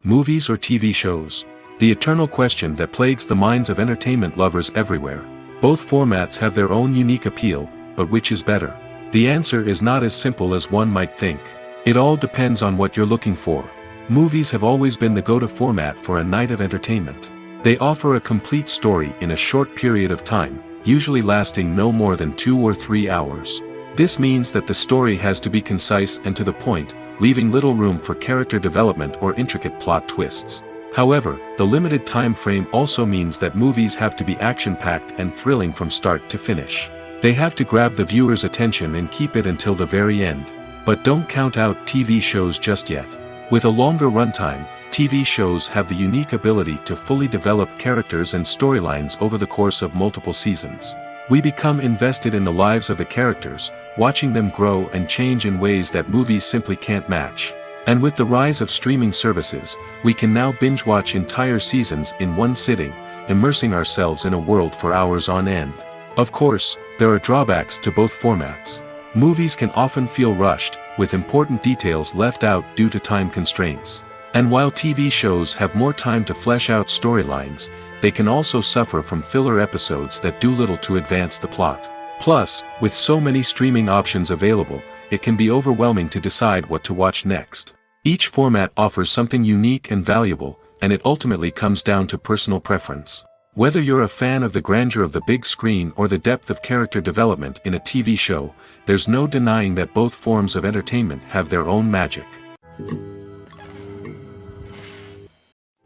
Movies or TV shows? The eternal question that plagues the minds of entertainment lovers everywhere. Both formats have their own unique appeal, but which is better? The answer is not as simple as one might think. It all depends on what you're looking for. Movies have always been the go-to format for a night of entertainment. They offer a complete story in a short period of time, usually lasting no more than 2 or 3 hours. This means that the story has to be concise and to the point, leaving little room for character development or intricate plot twists. However, the limited time frame also means that movies have to be action-packed and thrilling from start to finish. They have to grab the viewer's attention and keep it until the very end. But don't count out TV shows just yet. With a longer runtime, TV shows have the unique ability to fully develop characters and storylines over the course of multiple seasons. We become invested in the lives of the characters, watching them grow and change in ways that movies simply can't match. And with the rise of streaming services, we can now binge-watch entire seasons in one sitting, immersing ourselves in a world for hours on end. Of course, there are drawbacks to both formats. Movies can often feel rushed, with important details left out due to time constraints. And while TV shows have more time to flesh out storylines, they can also suffer from filler episodes that do little to advance the plot. Plus, with so many streaming options available, it can be overwhelming to decide what to watch next. Each format offers something unique and valuable, and it ultimately comes down to personal preference. Whether you're a fan of the grandeur of the big screen or the depth of character development in a TV show, there's no denying that both forms of entertainment have their own magic.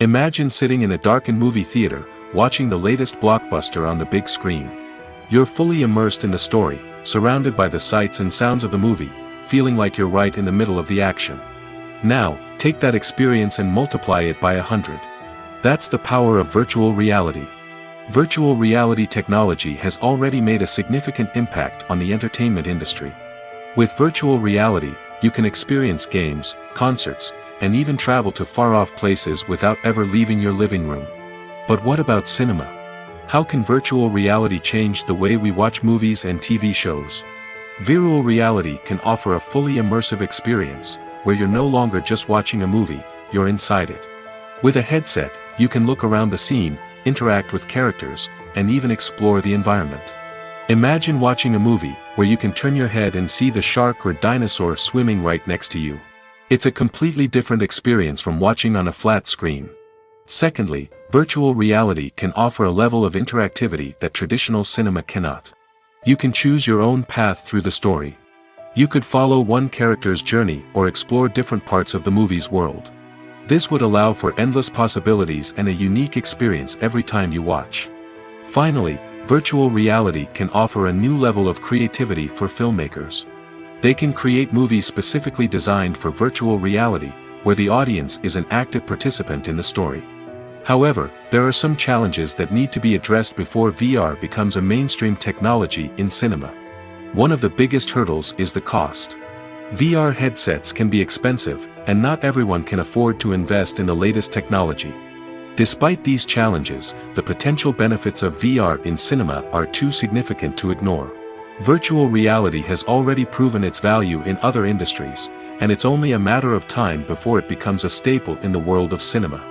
Imagine sitting in a darkened movie theater, watching the latest blockbuster on the big screen. You're fully immersed in the story, surrounded by the sights and sounds of the movie, feeling like you're right in the middle of the action. Now, take that experience and multiply it by 100. That's the power of virtual reality. Virtual reality technology has already made a significant impact on the entertainment industry. With virtual reality, you can experience games, concerts, and even travel to far-off places without ever leaving your living room. But what about cinema? How can virtual reality change the way we watch movies and TV shows? Virtual reality can offer a fully immersive experience, where you're no longer just watching a movie, you're inside it. With a headset, you can look around the scene, interact with characters, and even explore the environment. Imagine watching a movie where you can turn your head and see the shark or dinosaur swimming right next to you. It's a completely different experience from watching on a flat screen. Secondly, virtual reality can offer a level of interactivity that traditional cinema cannot. You can choose your own path through the story. You could follow one character's journey or explore different parts of the movie's world. This would allow for endless possibilities and a unique experience every time you watch. Finally, virtual reality can offer a new level of creativity for filmmakers. They can create movies specifically designed for virtual reality, where the audience is an active participant in the story. However, there are some challenges that need to be addressed before VR becomes a mainstream technology in cinema. One of the biggest hurdles is the cost. VR headsets can be expensive, and not everyone can afford to invest in the latest technology. Despite these challenges, the potential benefits of VR in cinema are too significant to ignore. Virtual reality has already proven its value in other industries, and it's only a matter of time before it becomes a staple in the world of cinema.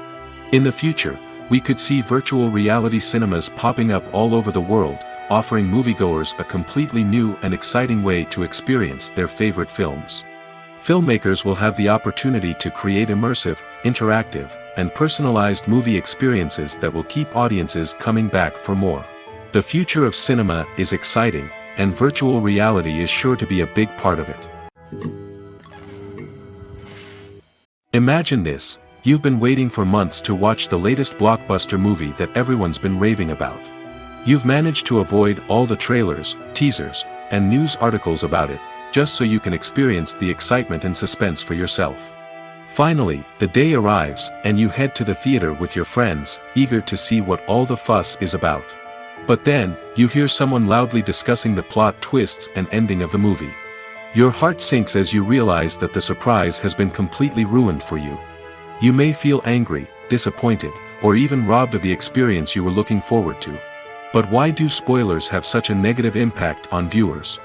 In the future, we could see virtual reality cinemas popping up all over the world, offering moviegoers a completely new and exciting way to experience their favorite films. Filmmakers will have the opportunity to create immersive, interactive, and personalized movie experiences that will keep audiences coming back for more. The future of cinema is exciting, and virtual reality is sure to be a big part of it. Imagine this: you've been waiting for months to watch the latest blockbuster movie that everyone's been raving about. You've managed to avoid all the trailers, teasers, and news articles about it, just so you can experience the excitement and suspense for yourself. Finally, the day arrives, and you head to the theater with your friends, eager to see what all the fuss is about. But then, you hear someone loudly discussing the plot twists and ending of the movie. Your heart sinks as you realize that the surprise has been completely ruined for you. You may feel angry, disappointed, or even robbed of the experience you were looking forward to. But why do spoilers have such a negative impact on viewers?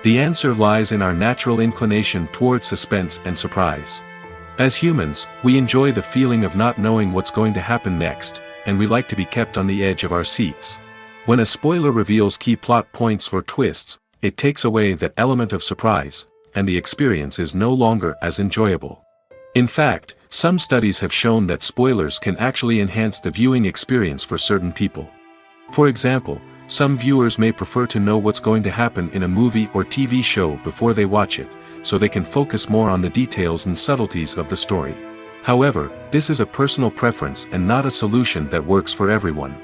The answer lies in our natural inclination toward suspense and surprise. As humans, we enjoy the feeling of not knowing what's going to happen next, and we like to be kept on the edge of our seats. When a spoiler reveals key plot points or twists, it takes away that element of surprise, and the experience is no longer as enjoyable. In fact, some studies have shown that spoilers can actually enhance the viewing experience for certain people. For example, some viewers may prefer to know what's going to happen in a movie or TV show before they watch it, so they can focus more on the details and subtleties of the story. However, this is a personal preference and not a solution that works for everyone.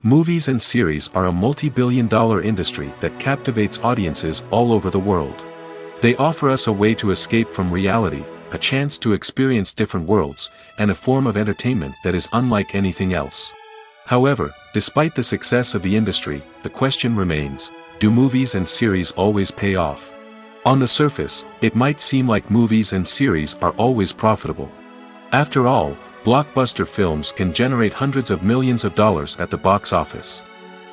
Movies and series are a multi-billion-dollar industry that captivates audiences all over the world. They offer us a way to escape from reality, a chance to experience different worlds, and a form of entertainment that is unlike anything else. However, despite the success of the industry, the question remains: do movies and series always pay off? On the surface, it might seem like movies and series are always profitable. After all, blockbuster films can generate hundreds of millions of dollars at the box office.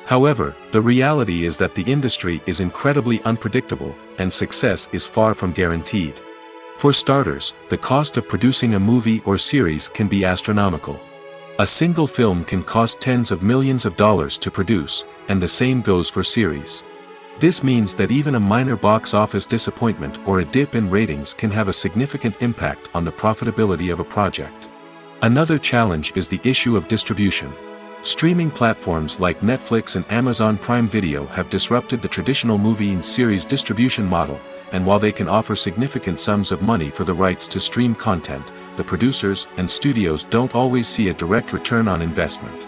However, the reality is that the industry is incredibly unpredictable, and success is far from guaranteed. For starters, the cost of producing a movie or series can be astronomical. A single film can cost tens of millions of dollars to produce, and the same goes for series. This means that even a minor box office disappointment or a dip in ratings can have a significant impact on the profitability of a project. Another challenge is the issue of distribution. Streaming platforms like Netflix and Amazon Prime Video have disrupted the traditional movie and series distribution model, and while they can offer significant sums of money for the rights to stream content, the producers and studios don't always see a direct return on investment.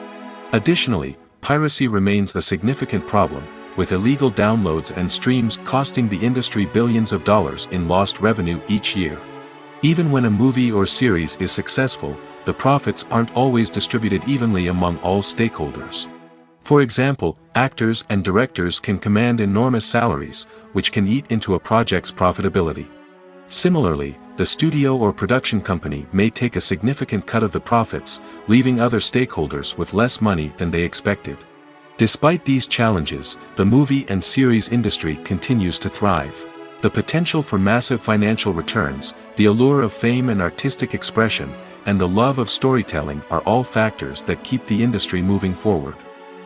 Additionally, piracy remains a significant problem, with illegal downloads and streams costing the industry billions of dollars in lost revenue each year. Even when a movie or series is successful, the profits aren't always distributed evenly among all stakeholders. For example, actors and directors can command enormous salaries, which can eat into a project's profitability. Similarly, the studio or production company may take a significant cut of the profits, leaving other stakeholders with less money than they expected. Despite these challenges, the movie and series industry continues to thrive. The potential for massive financial returns, the allure of fame and artistic expression, and the love of storytelling are all factors that keep the industry moving forward.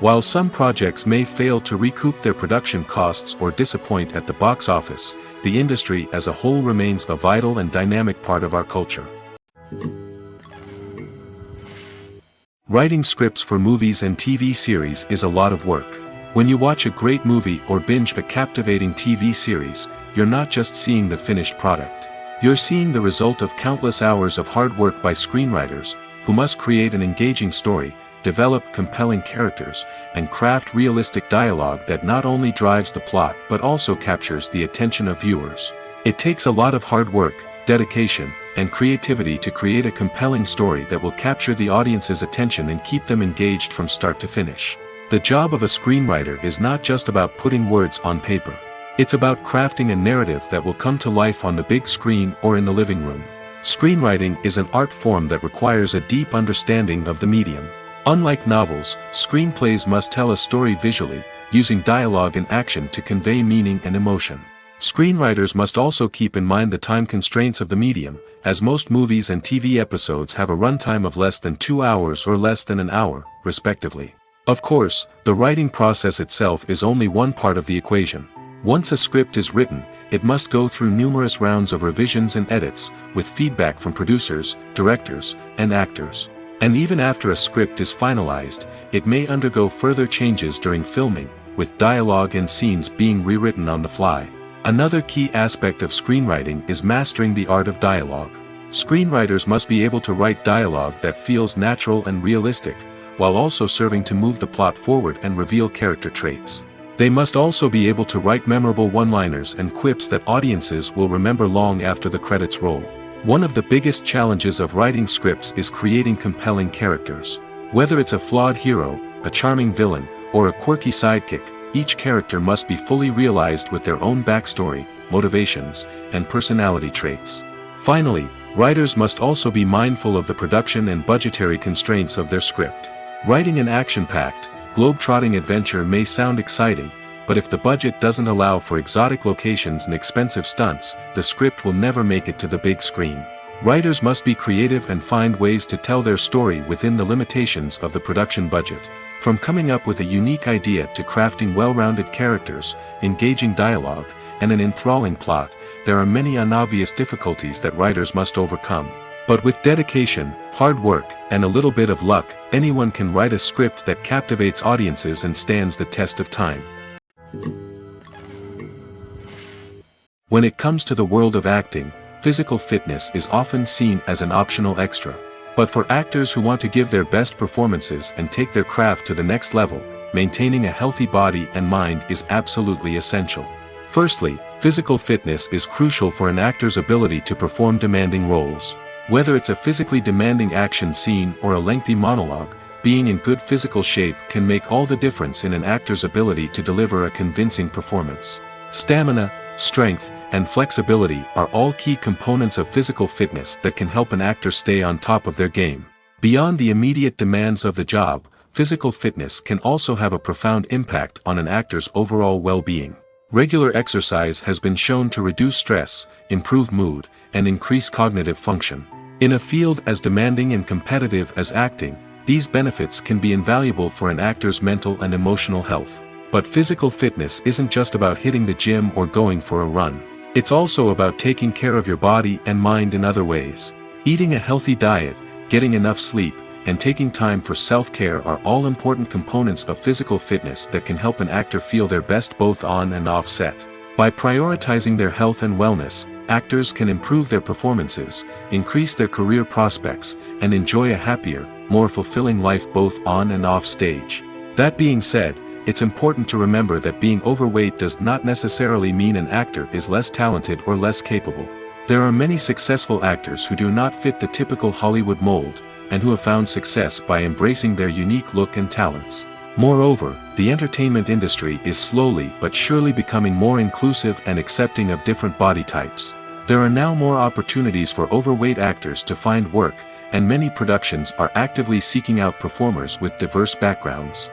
While some projects may fail to recoup their production costs or disappoint at the box office, the industry as a whole remains a vital and dynamic part of our culture. Writing scripts for movies and TV series is a lot of work. When you watch a great movie or binge a captivating TV series, you're not just seeing the finished product. You're seeing the result of countless hours of hard work by screenwriters, who must create an engaging story, develop compelling characters, and craft realistic dialogue that not only drives the plot but also captures the attention of viewers. It takes a lot of hard work, dedication, and creativity to create a compelling story that will capture the audience's attention and keep them engaged from start to finish. The job of a screenwriter is not just about putting words on paper. It's about crafting a narrative that will come to life on the big screen or in the living room. Screenwriting is an art form that requires a deep understanding of the medium. Unlike novels, screenplays must tell a story visually, using dialogue and action to convey meaning and emotion. Screenwriters must also keep in mind the time constraints of the medium, as most movies and TV episodes have a runtime of less than 2 hours or less than an hour, respectively. Of course, the writing process itself is only one part of the equation. Once a script is written, it must go through numerous rounds of revisions and edits, with feedback from producers, directors, and actors. And even after a script is finalized, it may undergo further changes during filming, with dialogue and scenes being rewritten on the fly. Another key aspect of screenwriting is mastering the art of dialogue. Screenwriters must be able to write dialogue that feels natural and realistic, while also serving to move the plot forward and reveal character traits. They must also be able to write memorable one-liners and quips that audiences will remember long after the credits roll. One of the biggest challenges of writing scripts is creating compelling characters. Whether it's a flawed hero, a charming villain, or a quirky sidekick, each character must be fully realized with their own backstory, motivations, and personality traits. Finally, writers must also be mindful of the production and budgetary constraints of their script. Writing an action-packed, globe-trotting adventure may sound exciting, but if the budget doesn't allow for exotic locations and expensive stunts, the script will never make it to the big screen. Writers must be creative and find ways to tell their story within the limitations of the production budget. From coming up with a unique idea to crafting well-rounded characters, engaging dialogue, and an enthralling plot, there are many unobvious difficulties that writers must overcome. But with dedication, hard work, and a little bit of luck, anyone can write a script that captivates audiences and stands the test of time. When it comes to the world of acting, physical fitness is often seen as an optional extra. But for actors who want to give their best performances and take their craft to the next level, maintaining a healthy body and mind is absolutely essential. Firstly, physical fitness is crucial for an actor's ability to perform demanding roles. Whether it's a physically demanding action scene or a lengthy monologue, being in good physical shape can make all the difference in an actor's ability to deliver a convincing performance. Stamina, strength, and flexibility are all key components of physical fitness that can help an actor stay on top of their game. Beyond the immediate demands of the job, physical fitness can also have a profound impact on an actor's overall well-being. Regular exercise has been shown to reduce stress, improve mood, and increase cognitive function. In a field as demanding and competitive as acting, these benefits can be invaluable for an actor's mental and emotional health. But physical fitness isn't just about hitting the gym or going for a run. It's also about taking care of your body and mind in other ways. Eating a healthy diet, getting enough sleep, and taking time for self-care are all important components of physical fitness that can help an actor feel their best both on and off set. By prioritizing their health and wellness, actors can improve their performances, increase their career prospects, and enjoy a happier, more fulfilling life both on and off stage. That being said, it's important to remember that being overweight does not necessarily mean an actor is less talented or less capable. There are many successful actors who do not fit the typical Hollywood mold, and who have found success by embracing their unique look and talents. Moreover, the entertainment industry is slowly but surely becoming more inclusive and accepting of different body types. There are now more opportunities for overweight actors to find work, and many productions are actively seeking out performers with diverse backgrounds.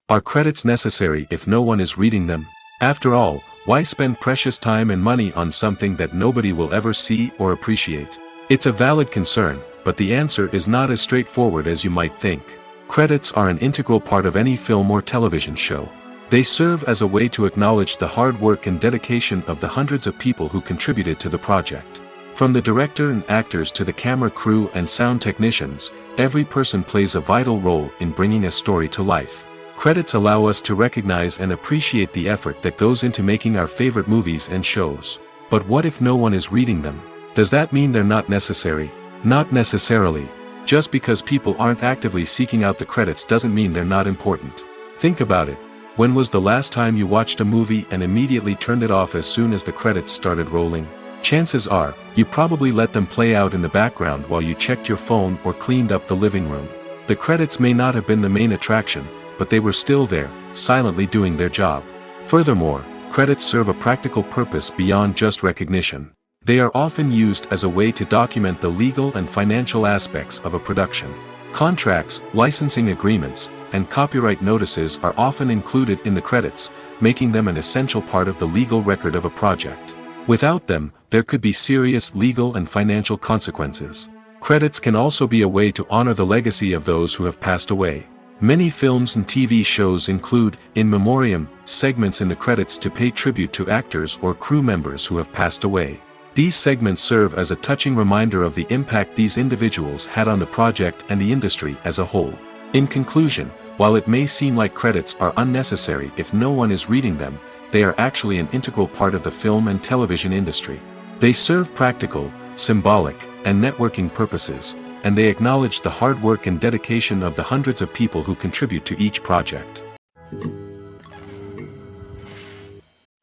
Are credits necessary if no one is reading them? After all, why spend precious time and money on something that nobody will ever see or appreciate? It's a valid concern, but the answer is not as straightforward as you might think. Credits are an integral part of any film or television show. They serve as a way to acknowledge the hard work and dedication of the hundreds of people who contributed to the project. From the director and actors to the camera crew and sound technicians, every person plays a vital role in bringing a story to life. Credits allow us to recognize and appreciate the effort that goes into making our favorite movies and shows. But what if no one is reading them? Does that mean they're not necessary? Not necessarily. Just because people aren't actively seeking out the credits doesn't mean they're not important. Think about it. When was the last time you watched a movie and immediately turned it off as soon as the credits started rolling? Chances are, you probably let them play out in the background while you checked your phone or cleaned up the living room. The credits may not have been the main attraction, but they were still there, silently doing their job. Furthermore, credits serve a practical purpose beyond just recognition. They are often used as a way to document the legal and financial aspects of a production. Contracts, licensing agreements, and copyright notices are often included in the credits, making them an essential part of the legal record of a project. Without them, there could be serious legal and financial consequences. Credits can also be a way to honor the legacy of those who have passed away. Many films and TV shows include, in memoriam, segments in the credits to pay tribute to actors or crew members who have passed away. These segments serve as a touching reminder of the impact these individuals had on the project and the industry as a whole. In conclusion, while it may seem like credits are unnecessary if no one is reading them, they are actually an integral part of the film and television industry. They serve practical, symbolic, and networking purposes, and they acknowledge the hard work and dedication of the hundreds of people who contribute to each project.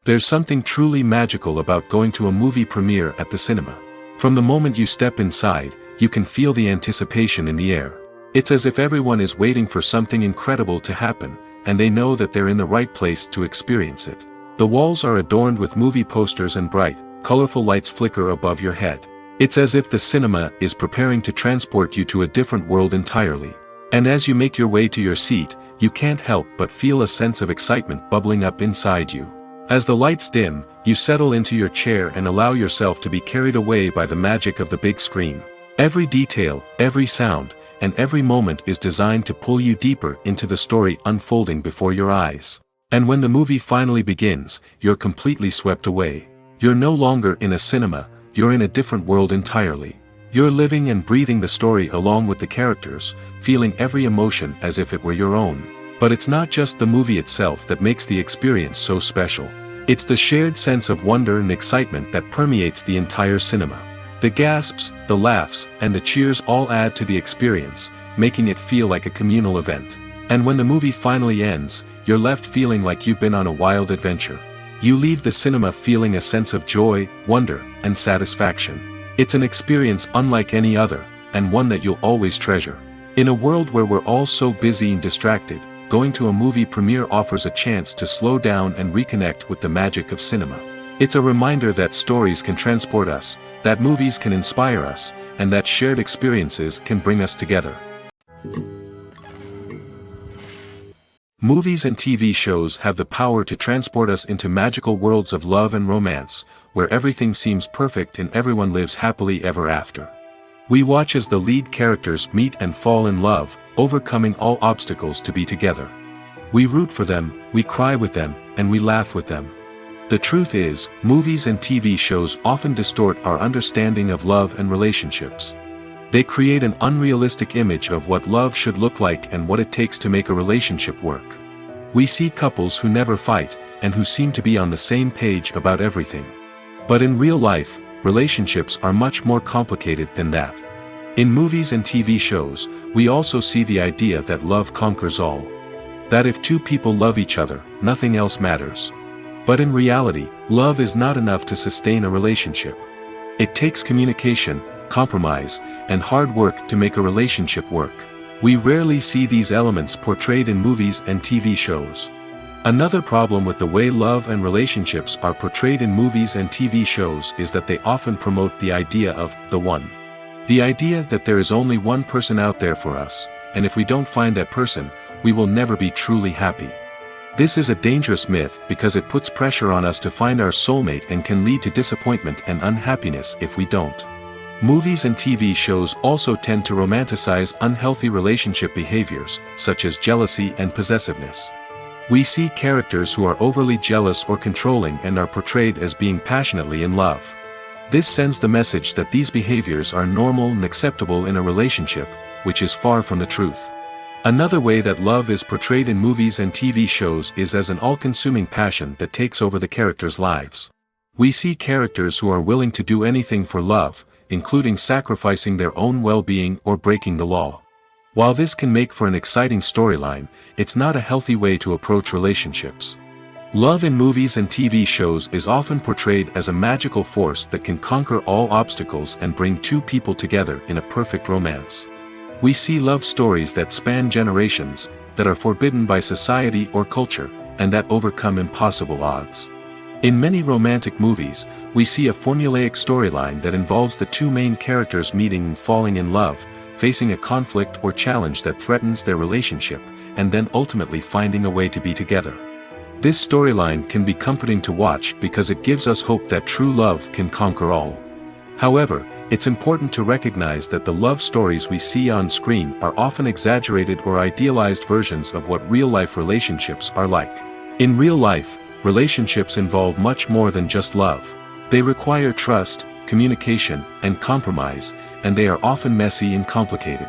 There's something truly magical about going to a movie premiere at the cinema. From the moment you step inside, you can feel the anticipation in the air. It's as if everyone is waiting for something incredible to happen, and they know that they're in the right place to experience it. The walls are adorned with movie posters and bright, colorful lights flicker above your head. It's as if the cinema is preparing to transport you to a different world entirely. And as you make your way to your seat, you can't help but feel a sense of excitement bubbling up inside you. As the lights dim, you settle into your chair and allow yourself to be carried away by the magic of the big screen. Every detail, every sound, and every moment is designed to pull you deeper into the story unfolding before your eyes. And when the movie finally begins, you're completely swept away. You're no longer in a cinema, you're in a different world entirely. You're living and breathing the story along with the characters, feeling every emotion as if it were your own. But it's not just the movie itself that makes the experience so special. It's the shared sense of wonder and excitement that permeates the entire cinema. The gasps, the laughs, and the cheers all add to the experience, making it feel like a communal event. And when the movie finally ends, you're left feeling like you've been on a wild adventure. You leave the cinema feeling a sense of joy, wonder, and satisfaction. It's an experience unlike any other, and one that you'll always treasure. In a world where we're all so busy and distracted, going to a movie premiere offers a chance to slow down and reconnect with the magic of cinema. It's a reminder that stories can transport us, that movies can inspire us, and that shared experiences can bring us together. Movies and TV shows have the power to transport us into magical worlds of love and romance, where everything seems perfect and everyone lives happily ever after. We watch as the lead characters meet and fall in love, overcoming all obstacles to be together. We root for them, we cry with them, and we laugh with them. The truth is, movies and TV shows often distort our understanding of love and relationships. They create an unrealistic image of what love should look like and what it takes to make a relationship work. We see couples who never fight, and who seem to be on the same page about everything. But in real life, relationships are much more complicated than that. In movies and TV shows, we also see the idea that love conquers all. That if two people love each other, nothing else matters. But in reality, love is not enough to sustain a relationship. It takes communication, compromise, and hard work to make a relationship work. We rarely see these elements portrayed in movies and TV shows. Another problem with the way love and relationships are portrayed in movies and TV shows is that they often promote the idea of the one. The idea that there is only one person out there for us, and if we don't find that person, we will never be truly happy. This is a dangerous myth because it puts pressure on us to find our soulmate and can lead to disappointment and unhappiness if we don't. Movies and TV shows also tend to romanticize unhealthy relationship behaviors, such as jealousy and possessiveness. We see characters who are overly jealous or controlling and are portrayed as being passionately in love. This sends the message that these behaviors are normal and acceptable in a relationship, which is far from the truth. Another way that love is portrayed in movies and TV shows is as an all-consuming passion that takes over the characters' lives. We see characters who are willing to do anything for love, including sacrificing their own well-being or breaking the law. While this can make for an exciting storyline, it's not a healthy way to approach relationships. Love in movies and TV shows is often portrayed as a magical force that can conquer all obstacles and bring two people together in a perfect romance. We see love stories that span generations, that are forbidden by society or culture, and that overcome impossible odds. In many romantic movies, we see a formulaic storyline that involves the two main characters meeting and falling in love, facing a conflict or challenge that threatens their relationship, and then ultimately finding a way to be together. This storyline can be comforting to watch because it gives us hope that true love can conquer all. However, it's important to recognize that the love stories we see on screen are often exaggerated or idealized versions of what real-life relationships are like. In real life, relationships involve much more than just love. They require trust, communication, and compromise, and they are often messy and complicated.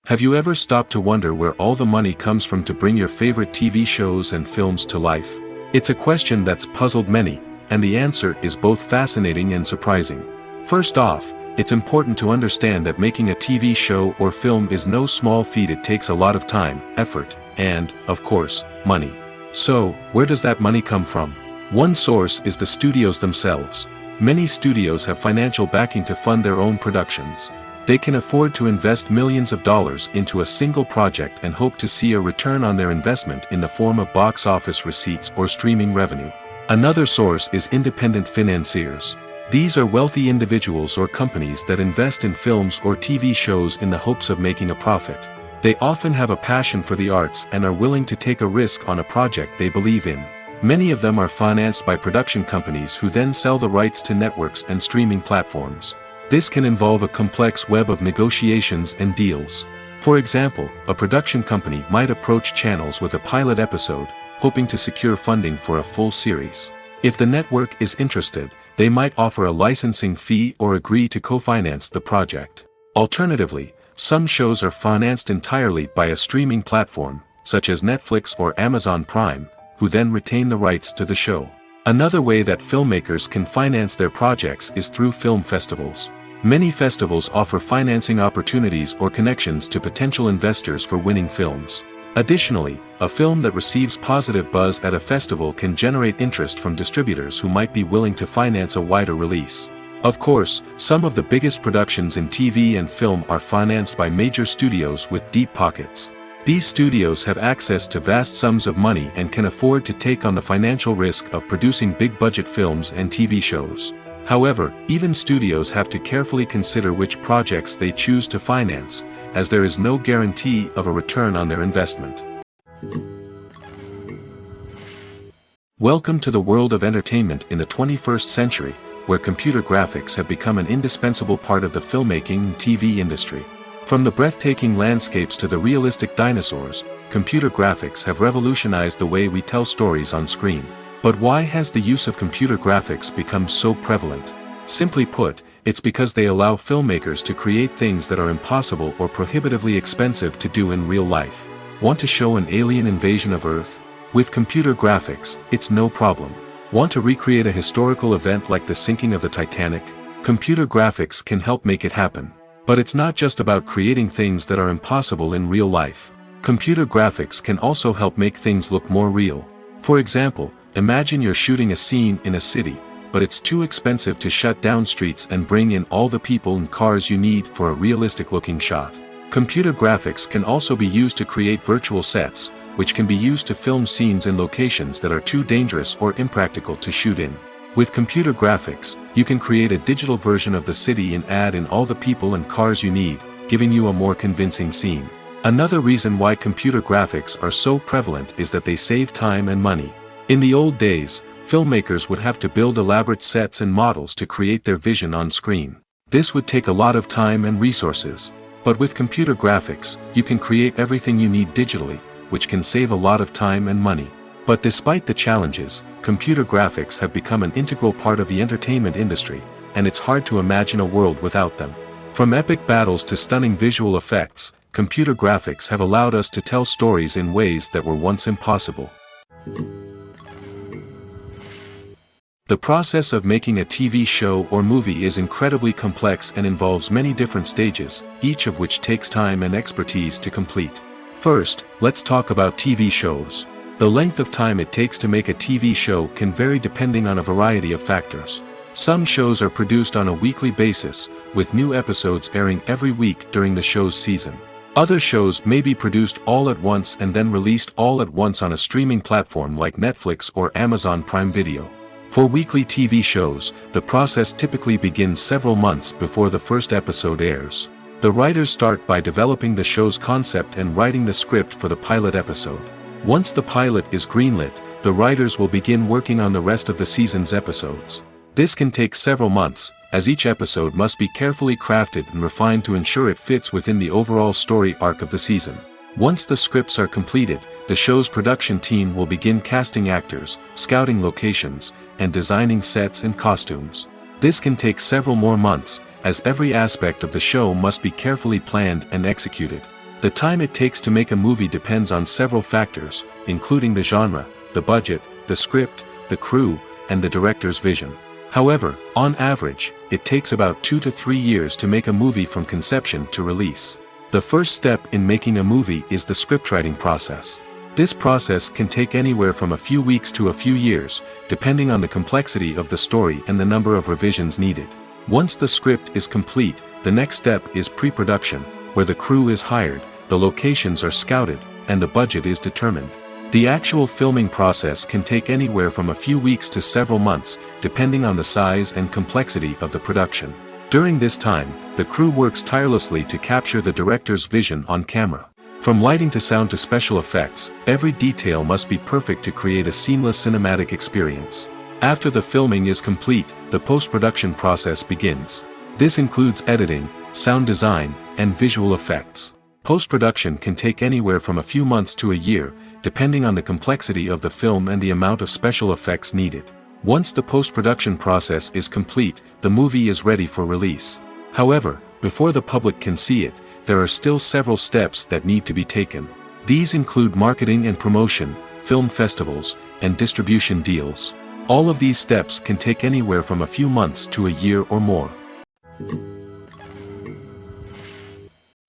Have you ever stopped to wonder where all the money comes from to bring your favorite TV shows and films to life? It's a question that's puzzled many, and the answer is both fascinating and surprising. First off, it's important to understand that making a TV show or film is no small feat. It takes a lot of time, effort, and, of course, money. So, where does that money come from? One source is the studios themselves. Many studios have financial backing to fund their own productions. They can afford to invest millions of dollars into a single project and hope to see a return on their investment in the form of box office receipts or streaming revenue. Another source is independent financiers. These are wealthy individuals or companies that invest in films or TV shows in the hopes of making a profit. They often have a passion for the arts and are willing to take a risk on a project they believe in. Many of them are financed by production companies who then sell the rights to networks and streaming platforms. This can involve a complex web of negotiations and deals. For example, a production company might approach channels with a pilot episode, hoping to secure funding for a full series. If the network is interested, they might offer a licensing fee or agree to co-finance the project. Alternatively, some shows are financed entirely by a streaming platform, such as Netflix or Amazon Prime, who then retain the rights to the show. Another way that filmmakers can finance their projects is through film festivals. Many festivals offer financing opportunities or connections to potential investors for winning films. Additionally, a film that receives positive buzz at a festival can generate interest from distributors who might be willing to finance a wider release. Of course, some of the biggest productions in TV and film are financed by major studios with deep pockets. These studios have access to vast sums of money and can afford to take on the financial risk of producing big-budget films and TV shows. However, even studios have to carefully consider which projects they choose to finance, as there is no guarantee of a return on their investment. Welcome to the world of entertainment in the 21st century, where computer graphics have become an indispensable part of the filmmaking and TV industry. From the breathtaking landscapes to the realistic dinosaurs, computer graphics have revolutionized the way we tell stories on screen. But why has the use of computer graphics become so prevalent? Simply put, it's because they allow filmmakers to create things that are impossible or prohibitively expensive to do in real life. Want to show an alien invasion of Earth? With computer graphics, it's no problem. Want to recreate a historical event like the sinking of the Titanic? Computer graphics can help make it happen. But it's not just about creating things that are impossible in real life. Computer graphics can also help make things look more real. For example, imagine you're shooting a scene in a city, but it's too expensive to shut down streets and bring in all the people and cars you need for a realistic-looking shot. Computer graphics can also be used to create virtual sets, which can be used to film scenes in locations that are too dangerous or impractical to shoot in. With computer graphics, you can create a digital version of the city and add in all the people and cars you need, giving you a more convincing scene. Another reason why computer graphics are so prevalent is that they save time and money. In the old days, filmmakers would have to build elaborate sets and models to create their vision on screen. This would take a lot of time and resources. But with computer graphics, you can create everything you need digitally, which can save a lot of time and money. But despite the challenges, computer graphics have become an integral part of the entertainment industry, and it's hard to imagine a world without them. From epic battles to stunning visual effects, computer graphics have allowed us to tell stories in ways that were once impossible. The process of making a TV show or movie is incredibly complex and involves many different stages, each of which takes time and expertise to complete. First, let's talk about TV shows. The length of time it takes to make a TV show can vary depending on a variety of factors. Some shows are produced on a weekly basis, with new episodes airing every week during the show's season. Other shows may be produced all at once and then released all at once on a streaming platform like Netflix or Amazon Prime Video. For weekly TV shows, the process typically begins several months before the first episode airs. The writers start by developing the show's concept and writing the script for the pilot episode. Once the pilot is greenlit, the writers will begin working on the rest of the season's episodes. This can take several months, as each episode must be carefully crafted and refined to ensure it fits within the overall story arc of the season. Once the scripts are completed, the show's production team will begin casting actors, scouting locations, and designing sets and costumes. This can take several more months, as every aspect of the show must be carefully planned and executed. The time it takes to make a movie depends on several factors, including the genre, the budget, the script, the crew, and the director's vision. However, on average, it takes about 2 to 3 years to make a movie from conception to release. The first step in making a movie is the scriptwriting process. This process can take anywhere from a few weeks to a few years, depending on the complexity of the story and the number of revisions needed. Once the script is complete, the next step is pre-production, where the crew is hired, the locations are scouted, and the budget is determined. The actual filming process can take anywhere from a few weeks to several months, depending on the size and complexity of the production. During this time, the crew works tirelessly to capture the director's vision on camera. From lighting to sound to special effects, every detail must be perfect to create a seamless cinematic experience. After the filming is complete, the post-production process begins. This includes editing, sound design, and visual effects. Post-production can take anywhere from a few months to a year, depending on the complexity of the film and the amount of special effects needed. Once the post-production process is complete, the movie is ready for release. However, before the public can see it, there are still several steps that need to be taken. These include marketing and promotion, film festivals, and distribution deals. All of these steps can take anywhere from a few months to a year or more.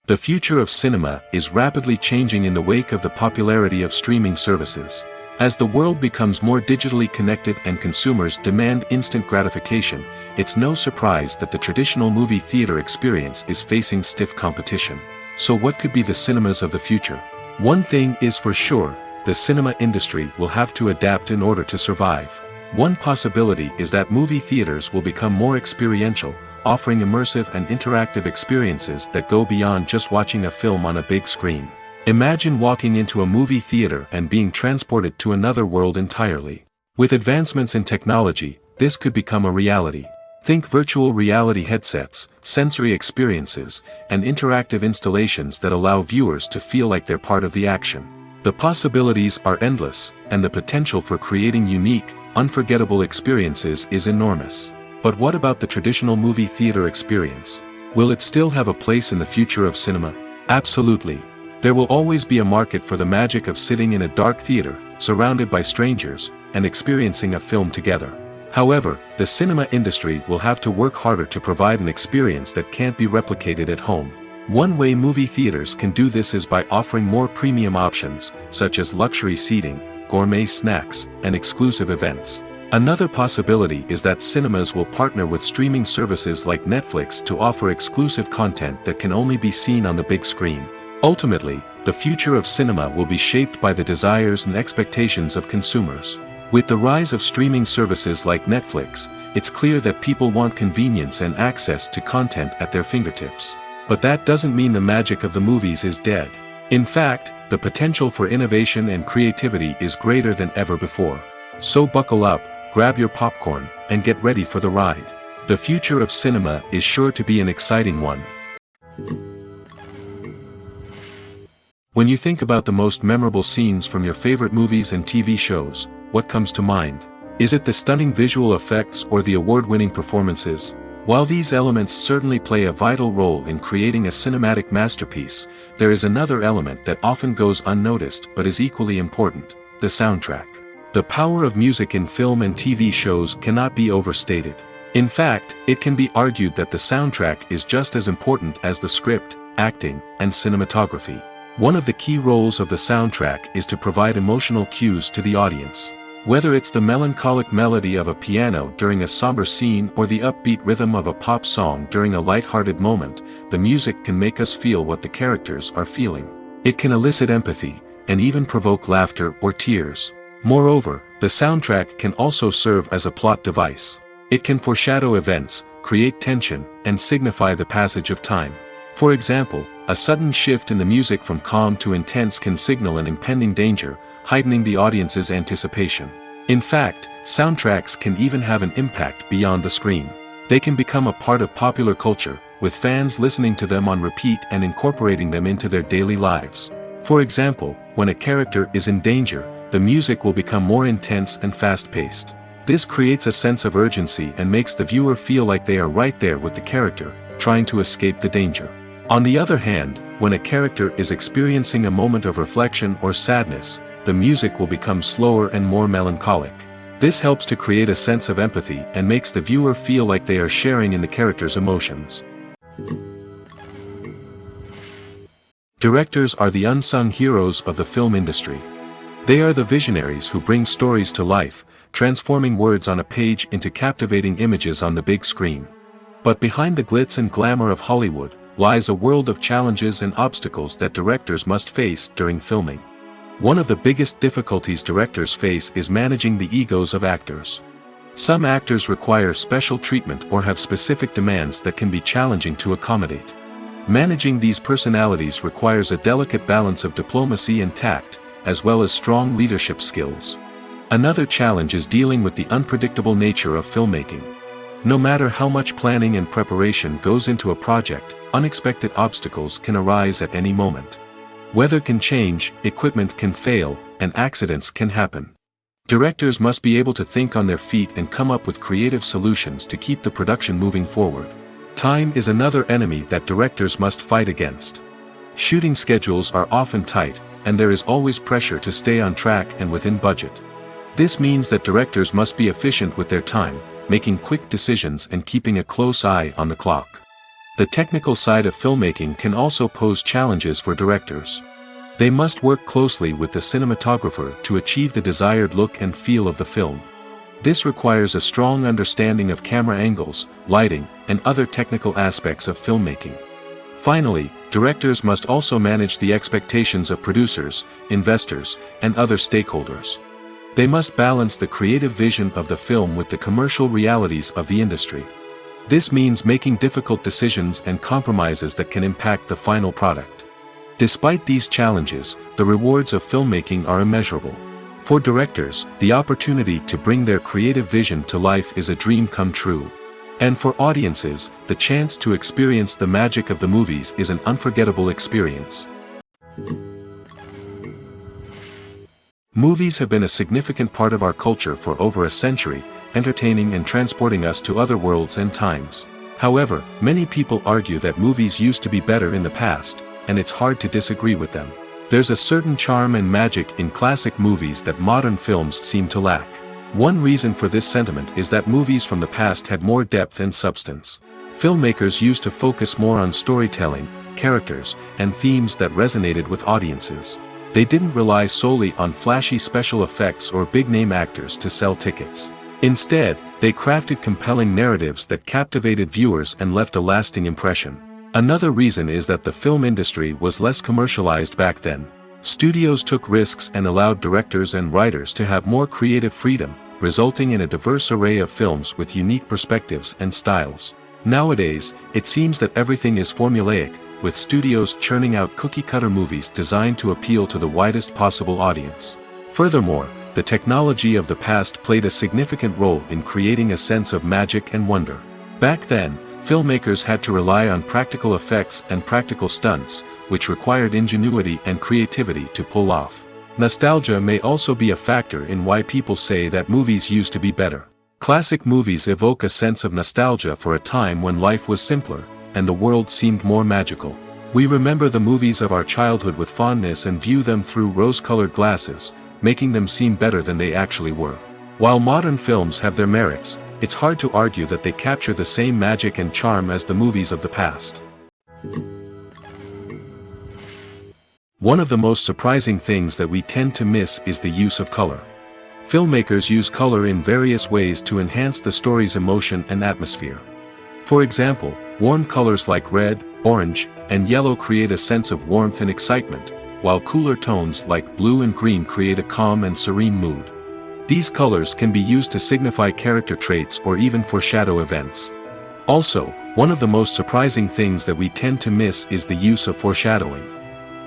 The future of cinema is rapidly changing in the wake of the popularity of streaming services. As the world becomes more digitally connected and consumers demand instant gratification, it's no surprise that the traditional movie theater experience is facing stiff competition. So what could be the cinemas of the future? One thing is for sure, the cinema industry will have to adapt in order to survive. One possibility is that movie theaters will become more experiential, offering immersive and interactive experiences that go beyond just watching a film on a big screen. Imagine walking into a movie theater and being transported to another world entirely. With advancements in technology, this could become a reality. Think virtual reality headsets, sensory experiences, and interactive installations that allow viewers to feel like they're part of the action. The possibilities are endless, and the potential for creating unique, unforgettable experiences is enormous. But what about the traditional movie theater experience? Will it still have a place in the future of cinema? Absolutely. There will always be a market for the magic of sitting in a dark theater, surrounded by strangers, and experiencing a film together. However, the cinema industry will have to work harder to provide an experience that can't be replicated at home. One way movie theaters can do this is by offering more premium options, such as luxury seating, gourmet snacks, and exclusive events. Another possibility is that cinemas will partner with streaming services like Netflix to offer exclusive content that can only be seen on the big screen. Ultimately, the future of cinema will be shaped by the desires and expectations of consumers. With the rise of streaming services like Netflix, it's clear that people want convenience and access to content at their fingertips. But that doesn't mean the magic of the movies is dead. In fact, the potential for innovation and creativity is greater than ever before. So buckle up, grab your popcorn, and get ready for the ride. The future of cinema is sure to be an exciting one. When you think about the most memorable scenes from your favorite movies and TV shows, what comes to mind? Is it the stunning visual effects or the award-winning performances? While these elements certainly play a vital role in creating a cinematic masterpiece, there is another element that often goes unnoticed but is equally important: the soundtrack. The power of music in film and TV shows cannot be overstated. In fact, it can be argued that the soundtrack is just as important as the script, acting, and cinematography. One of the key roles of the soundtrack is to provide emotional cues to the audience. Whether it's the melancholic melody of a piano during a somber scene or the upbeat rhythm of a pop song during a light-hearted moment, the music can make us feel what the characters are feeling. It can elicit empathy, and even provoke laughter or tears. Moreover, the soundtrack can also serve as a plot device. It can foreshadow events, create tension, and signify the passage of time. For example, a sudden shift in the music from calm to intense can signal an impending danger, heightening the audience's anticipation. In fact, soundtracks can even have an impact beyond the screen. They can become a part of popular culture, with fans listening to them on repeat and incorporating them into their daily lives. For example, when a character is in danger, the music will become more intense and fast-paced. This creates a sense of urgency and makes the viewer feel like they are right there with the character, trying to escape the danger. On the other hand, when a character is experiencing a moment of reflection or sadness, the music will become slower and more melancholic. This helps to create a sense of empathy and makes the viewer feel like they are sharing in the character's emotions. Directors are the unsung heroes of the film industry. They are the visionaries who bring stories to life, transforming words on a page into captivating images on the big screen. But behind the glitz and glamour of Hollywood lies a world of challenges and obstacles that directors must face during filming. One of the biggest difficulties directors face is managing the egos of actors. Some actors require special treatment or have specific demands that can be challenging to accommodate. Managing these personalities requires a delicate balance of diplomacy and tact, as well as strong leadership skills. Another challenge is dealing with the unpredictable nature of filmmaking. No matter how much planning and preparation goes into a project, unexpected obstacles can arise at any moment. Weather can change, equipment can fail, and accidents can happen. Directors must be able to think on their feet and come up with creative solutions to keep the production moving forward. Time is another enemy that directors must fight against. Shooting schedules are often tight, and there is always pressure to stay on track and within budget. This means that directors must be efficient with their time, making quick decisions and keeping a close eye on the clock. The technical side of filmmaking can also pose challenges for directors. They must work closely with the cinematographer to achieve the desired look and feel of the film. This requires a strong understanding of camera angles, lighting, and other technical aspects of filmmaking. Finally, directors must also manage the expectations of producers, investors, and other stakeholders. They must balance the creative vision of the film with the commercial realities of the industry. This means making difficult decisions and compromises that can impact the final product. Despite these challenges, the rewards of filmmaking are immeasurable. For directors, the opportunity to bring their creative vision to life is a dream come true. And for audiences, the chance to experience the magic of the movies is an unforgettable experience. Movies have been a significant part of our culture for over a century, entertaining and transporting us to other worlds and times. However, many people argue that movies used to be better in the past, and it's hard to disagree with them. There's a certain charm and magic in classic movies that modern films seem to lack. One reason for this sentiment is that movies from the past had more depth and substance. Filmmakers used to focus more on storytelling, characters, and themes that resonated with audiences. They didn't rely solely on flashy special effects or big-name actors to sell tickets. Instead, they crafted compelling narratives that captivated viewers and left a lasting impression. Another reason is that the film industry was less commercialized back then. Studios took risks and allowed directors and writers to have more creative freedom, resulting in a diverse array of films with unique perspectives and styles. Nowadays, it seems that everything is formulaic, with studios churning out cookie-cutter movies designed to appeal to the widest possible audience. Furthermore, the technology of the past played a significant role in creating a sense of magic and wonder. Back then, filmmakers had to rely on practical effects and practical stunts, which required ingenuity and creativity to pull off. Nostalgia may also be a factor in why people say that movies used to be better. Classic movies evoke a sense of nostalgia for a time when life was simpler, and the world seemed more magical. We remember the movies of our childhood with fondness and view them through rose-colored glasses, making them seem better than they actually were. While modern films have their merits, it's hard to argue that they capture the same magic and charm as the movies of the past. One of the most surprising things that we tend to miss is the use of color. Filmmakers use color in various ways to enhance the story's emotion and atmosphere. For example, warm colors like red, orange, and yellow create a sense of warmth and excitement, while cooler tones like blue and green create a calm and serene mood. These colors can be used to signify character traits or even foreshadow events. Also, one of the most surprising things that we tend to miss is the use of foreshadowing.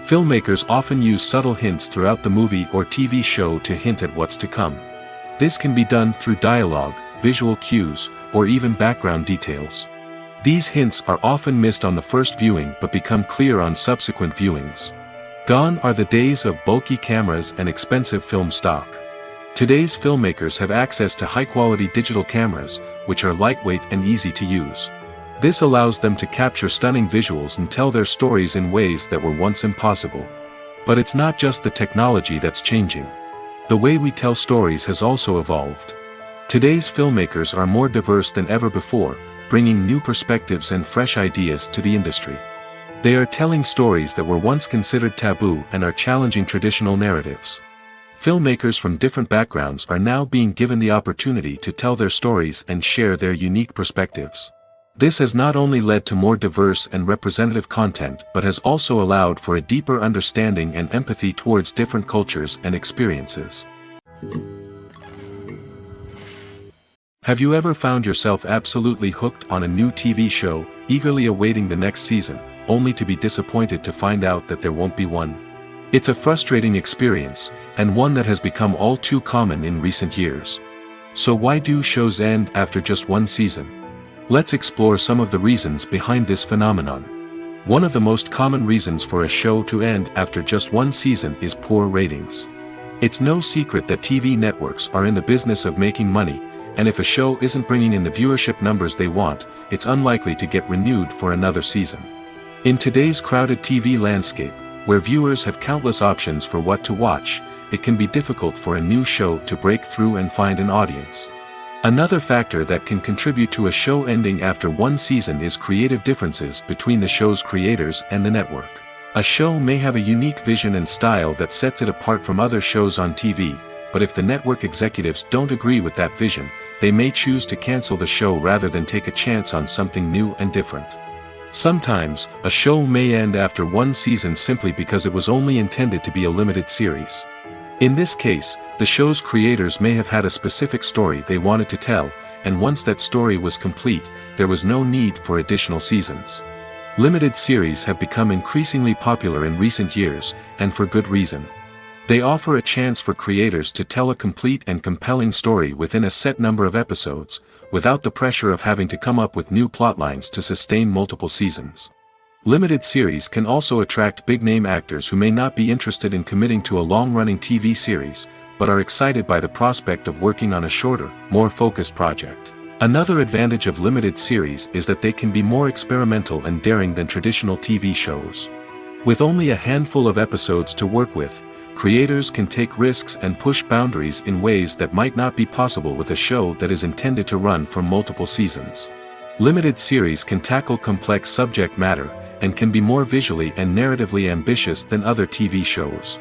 Filmmakers often use subtle hints throughout the movie or TV show to hint at what's to come. This can be done through dialogue, visual cues, or even background details. These hints are often missed on the first viewing but become clear on subsequent viewings. Gone are the days of bulky cameras and expensive film stock. Today's filmmakers have access to high-quality digital cameras, which are lightweight and easy to use. This allows them to capture stunning visuals and tell their stories in ways that were once impossible. But it's not just the technology that's changing. The way we tell stories has also evolved. Today's filmmakers are more diverse than ever before, bringing new perspectives and fresh ideas to the industry. They are telling stories that were once considered taboo and are challenging traditional narratives. Filmmakers from different backgrounds are now being given the opportunity to tell their stories and share their unique perspectives. This has not only led to more diverse and representative content but has also allowed for a deeper understanding and empathy towards different cultures and experiences. Have you ever found yourself absolutely hooked on a new TV show, eagerly awaiting the next season, only to be disappointed to find out that there won't be one? It's a frustrating experience, and one that has become all too common in recent years. So why do shows end after just one season? Let's explore some of the reasons behind this phenomenon. One of the most common reasons for a show to end after just one season is poor ratings. It's no secret that TV networks are in the business of making money, and if a show isn't bringing in the viewership numbers they want, it's unlikely to get renewed for another season. In today's crowded TV landscape, where viewers have countless options for what to watch, it can be difficult for a new show to break through and find an audience. Another factor that can contribute to a show ending after one season is creative differences between the show's creators and the network. A show may have a unique vision and style that sets it apart from other shows on TV, but if the network executives don't agree with that vision, they may choose to cancel the show rather than take a chance on something new and different. Sometimes, a show may end after one season simply because it was only intended to be a limited series. In this case, the show's creators may have had a specific story they wanted to tell, and once that story was complete, there was no need for additional seasons. Limited series have become increasingly popular in recent years, and for good reason. They offer a chance for creators to tell a complete and compelling story within a set number of episodes, without the pressure of having to come up with new plotlines to sustain multiple seasons. Limited series can also attract big-name actors who may not be interested in committing to a long-running TV series, but are excited by the prospect of working on a shorter, more focused project. Another advantage of limited series is that they can be more experimental and daring than traditional TV shows. With only a handful of episodes to work with, creators can take risks and push boundaries in ways that might not be possible with a show that is intended to run for multiple seasons. Limited series can tackle complex subject matter, and can be more visually and narratively ambitious than other TV shows.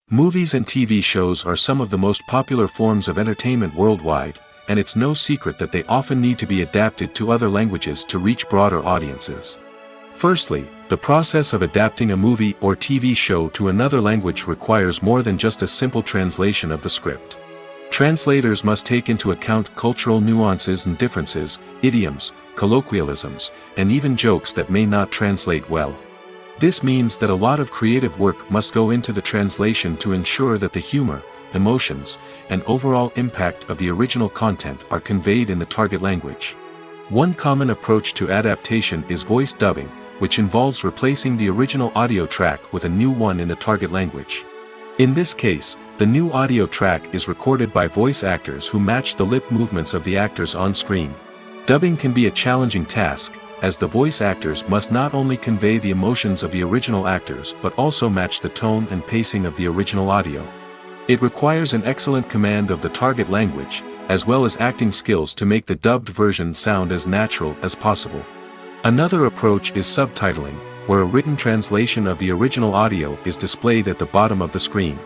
Movies and TV shows are some of the most popular forms of entertainment worldwide, and it's no secret that they often need to be adapted to other languages to reach broader audiences. Firstly, the process of adapting a movie or TV show to another language requires more than just a simple translation of the script. Translators must take into account cultural nuances and differences, idioms, colloquialisms, and even jokes that may not translate well. This means that a lot of creative work must go into the translation to ensure that the humor, emotions, and overall impact of the original content are conveyed in the target language. One common approach to adaptation is voice dubbing, which involves replacing the original audio track with a new one in the target language. In this case, the new audio track is recorded by voice actors who match the lip movements of the actors on screen. Dubbing can be a challenging task, as the voice actors must not only convey the emotions of the original actors but also match the tone and pacing of the original audio. It requires an excellent command of the target language, as well as acting skills to make the dubbed version sound as natural as possible. Another approach is subtitling, where a written translation of the original audio is displayed at the bottom of the screen.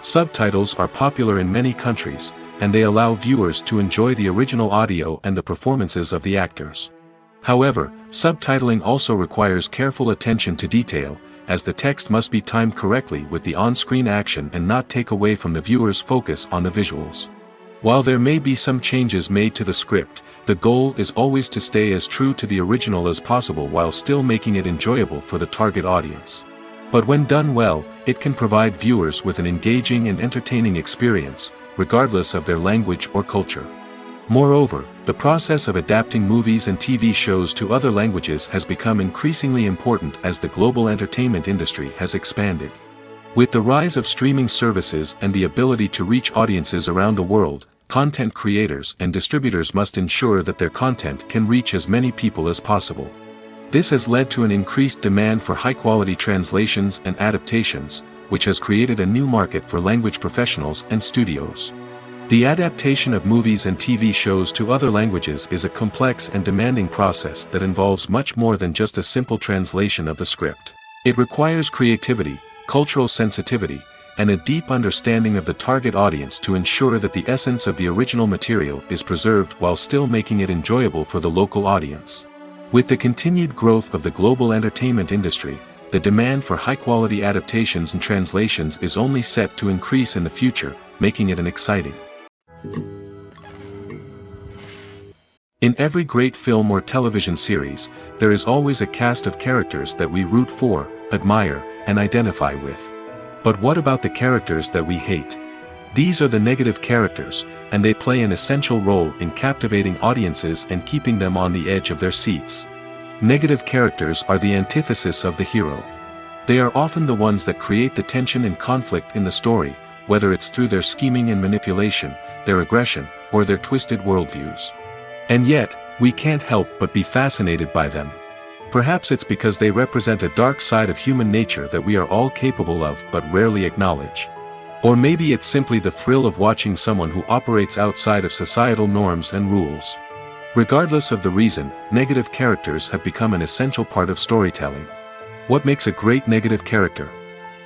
Subtitles are popular in many countries, and they allow viewers to enjoy the original audio and the performances of the actors. However, subtitling also requires careful attention to detail, as the text must be timed correctly with the on-screen action and not take away from the viewer's focus on the visuals. While there may be some changes made to the script, the goal is always to stay as true to the original as possible while still making it enjoyable for the target audience. But when done well, it can provide viewers with an engaging and entertaining experience, regardless of their language or culture. Moreover, the process of adapting movies and TV shows to other languages has become increasingly important as the global entertainment industry has expanded. With the rise of streaming services and the ability to reach audiences around the world, content creators and distributors must ensure that their content can reach as many people as possible. This has led to an increased demand for high-quality translations and adaptations, which has created a new market for language professionals and studios. The adaptation of movies and TV shows to other languages is a complex and demanding process that involves much more than just a simple translation of the script. It requires creativity, cultural sensitivity, and a deep understanding of the target audience to ensure that the essence of the original material is preserved while still making it enjoyable for the local audience. With the continued growth of the global entertainment industry, the demand for high-quality adaptations and translations is only set to increase in the future, making it an exciting. In every great film or television series, there is always a cast of characters that we root for, admire, and identify with. But what about the characters that we hate? These are the negative characters, and they play an essential role in captivating audiences and keeping them on the edge of their seats. Negative characters are the antithesis of the hero. They are often the ones that create the tension and conflict in the story, whether it's through their scheming and manipulation, their aggression, or their twisted worldviews. And yet, we can't help but be fascinated by them. Perhaps it's because they represent a dark side of human nature that we are all capable of but rarely acknowledge. Or maybe it's simply the thrill of watching someone who operates outside of societal norms and rules. Regardless of the reason, negative characters have become an essential part of storytelling. What makes a great negative character?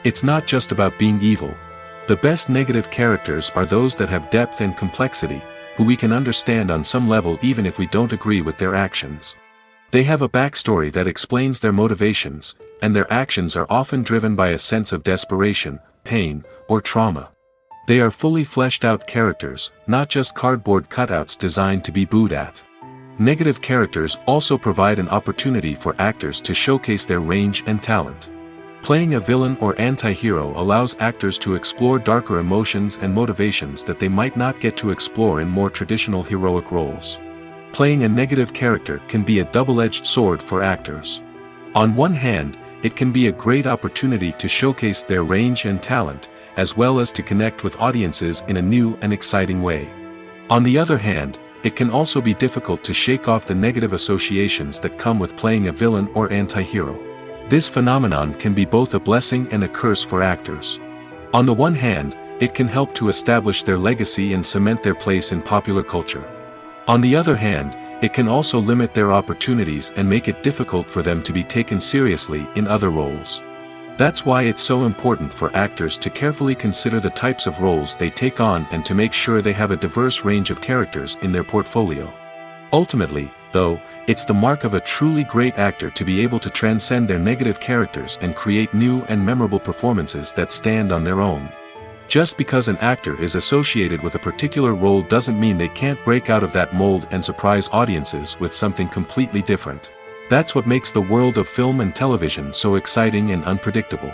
It's not just about being evil. The best negative characters are those that have depth and complexity, who we can understand on some level even if we don't agree with their actions. They have a backstory that explains their motivations, and their actions are often driven by a sense of desperation, pain, or trauma. They are fully fleshed out characters, not just cardboard cutouts designed to be booed at. Negative characters also provide an opportunity for actors to showcase their range and talent. Playing a villain or anti-hero allows actors to explore darker emotions and motivations that they might not get to explore in more traditional heroic roles. Playing a negative character can be a double-edged sword for actors. On one hand, it can be a great opportunity to showcase their range and talent, as well as to connect with audiences in a new and exciting way. On the other hand, it can also be difficult to shake off the negative associations that come with playing a villain or anti-hero. This phenomenon can be both a blessing and a curse for actors. On the one hand, it can help to establish their legacy and cement their place in popular culture. On the other hand, it can also limit their opportunities and make it difficult for them to be taken seriously in other roles. That's why it's so important for actors to carefully consider the types of roles they take on and to make sure they have a diverse range of characters in their portfolio. Ultimately, though, it's the mark of a truly great actor to be able to transcend their negative characters and create new and memorable performances that stand on their own. Just because an actor is associated with a particular role doesn't mean they can't break out of that mold and surprise audiences with something completely different. That's what makes the world of film and television so exciting and unpredictable.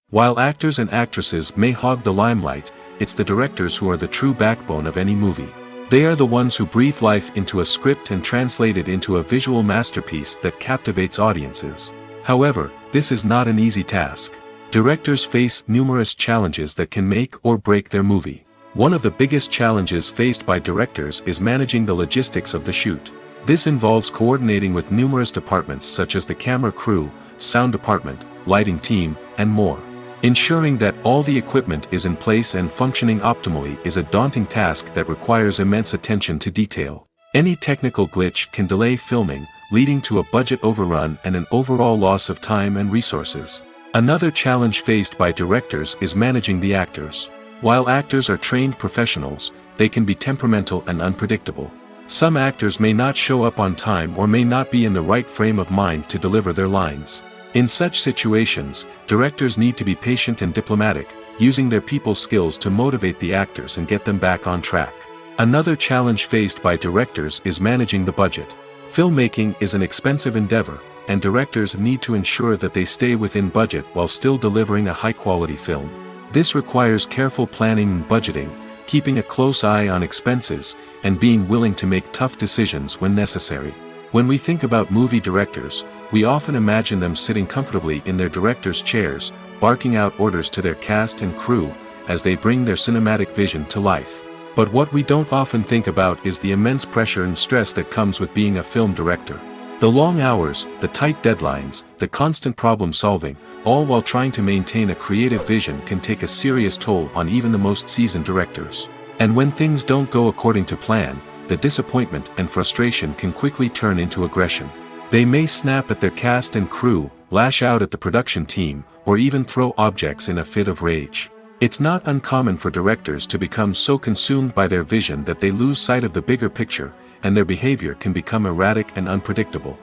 While actors and actresses may hog the limelight, it's the directors who are the true backbone of any movie. They are the ones who breathe life into a script and translate it into a visual masterpiece that captivates audiences. However, this is not an easy task. Directors face numerous challenges that can make or break their movie. One of the biggest challenges faced by directors is managing the logistics of the shoot. This involves coordinating with numerous departments such as the camera crew, sound department, lighting team, and more. Ensuring that all the equipment is in place and functioning optimally is a daunting task that requires immense attention to detail. Any technical glitch can delay filming, leading to a budget overrun and an overall loss of time and resources. Another challenge faced by directors is managing the actors. While actors are trained professionals, they can be temperamental and unpredictable. Some actors may not show up on time or may not be in the right frame of mind to deliver their lines. In such situations, directors need to be patient and diplomatic, using their people skills to motivate the actors and get them back on track. Another challenge faced by directors is managing the budget. Filmmaking is an expensive endeavor, and directors need to ensure that they stay within budget while still delivering a high-quality film. This requires careful planning and budgeting, keeping a close eye on expenses, and being willing to make tough decisions when necessary. When we think about movie directors, we often imagine them sitting comfortably in their director's chairs, barking out orders to their cast and crew, as they bring their cinematic vision to life. But what we don't often think about is the immense pressure and stress that comes with being a film director. The long hours, the tight deadlines, the constant problem solving, all while trying to maintain a creative vision can take a serious toll on even the most seasoned directors. And when things don't go according to plan, the disappointment and frustration can quickly turn into aggression. They may snap at their cast and crew, lash out at the production team, or even throw objects in a fit of rage. It's not uncommon for directors to become so consumed by their vision that they lose sight of the bigger picture, and their behavior can become erratic and unpredictable.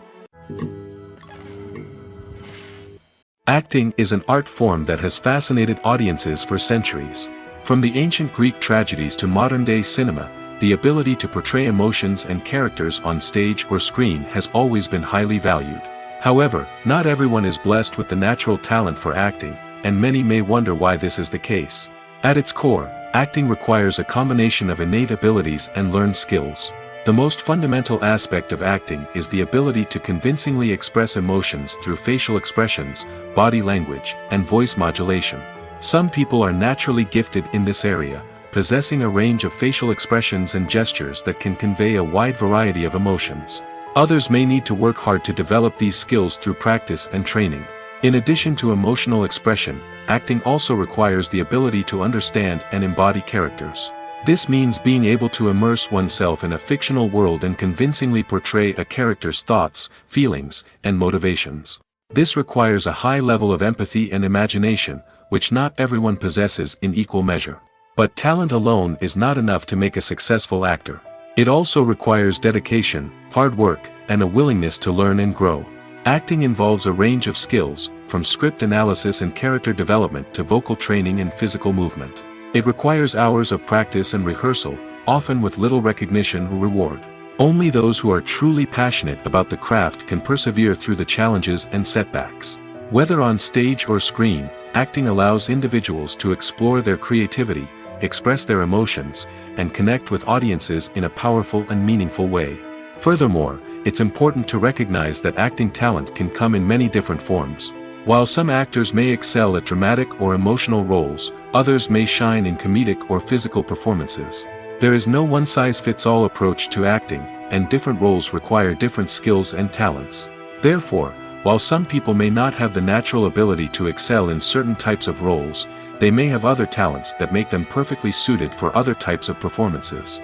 Acting is an art form that has fascinated audiences for centuries. From the ancient Greek tragedies to modern-day cinema, the ability to portray emotions and characters on stage or screen has always been highly valued. However, not everyone is blessed with the natural talent for acting, and many may wonder why this is the case. At its core, acting requires a combination of innate abilities and learned skills. The most fundamental aspect of acting is the ability to convincingly express emotions through facial expressions, body language, and voice modulation. Some people are naturally gifted in this area, possessing a range of facial expressions and gestures that can convey a wide variety of emotions. Others may need to work hard to develop these skills through practice and training. In addition to emotional expression, acting also requires the ability to understand and embody characters. This means being able to immerse oneself in a fictional world and convincingly portray a character's thoughts, feelings, and motivations. This requires a high level of empathy and imagination, which not everyone possesses in equal measure. But talent alone is not enough to make a successful actor. It also requires dedication, hard work, and a willingness to learn and grow. Acting involves a range of skills, from script analysis and character development to vocal training and physical movement. It requires hours of practice and rehearsal, often with little recognition or reward. Only those who are truly passionate about the craft can persevere through the challenges and setbacks. Whether on stage or screen, acting allows individuals to explore their creativity, express their emotions, and connect with audiences in a powerful and meaningful way. Furthermore, it's important to recognize that acting talent can come in many different forms. While some actors may excel at dramatic or emotional roles, others may shine in comedic or physical performances. There is no one-size-fits-all approach to acting, and different roles require different skills and talents. Therefore, while some people may not have the natural ability to excel in certain types of roles, they may have other talents that make them perfectly suited for other types of performances.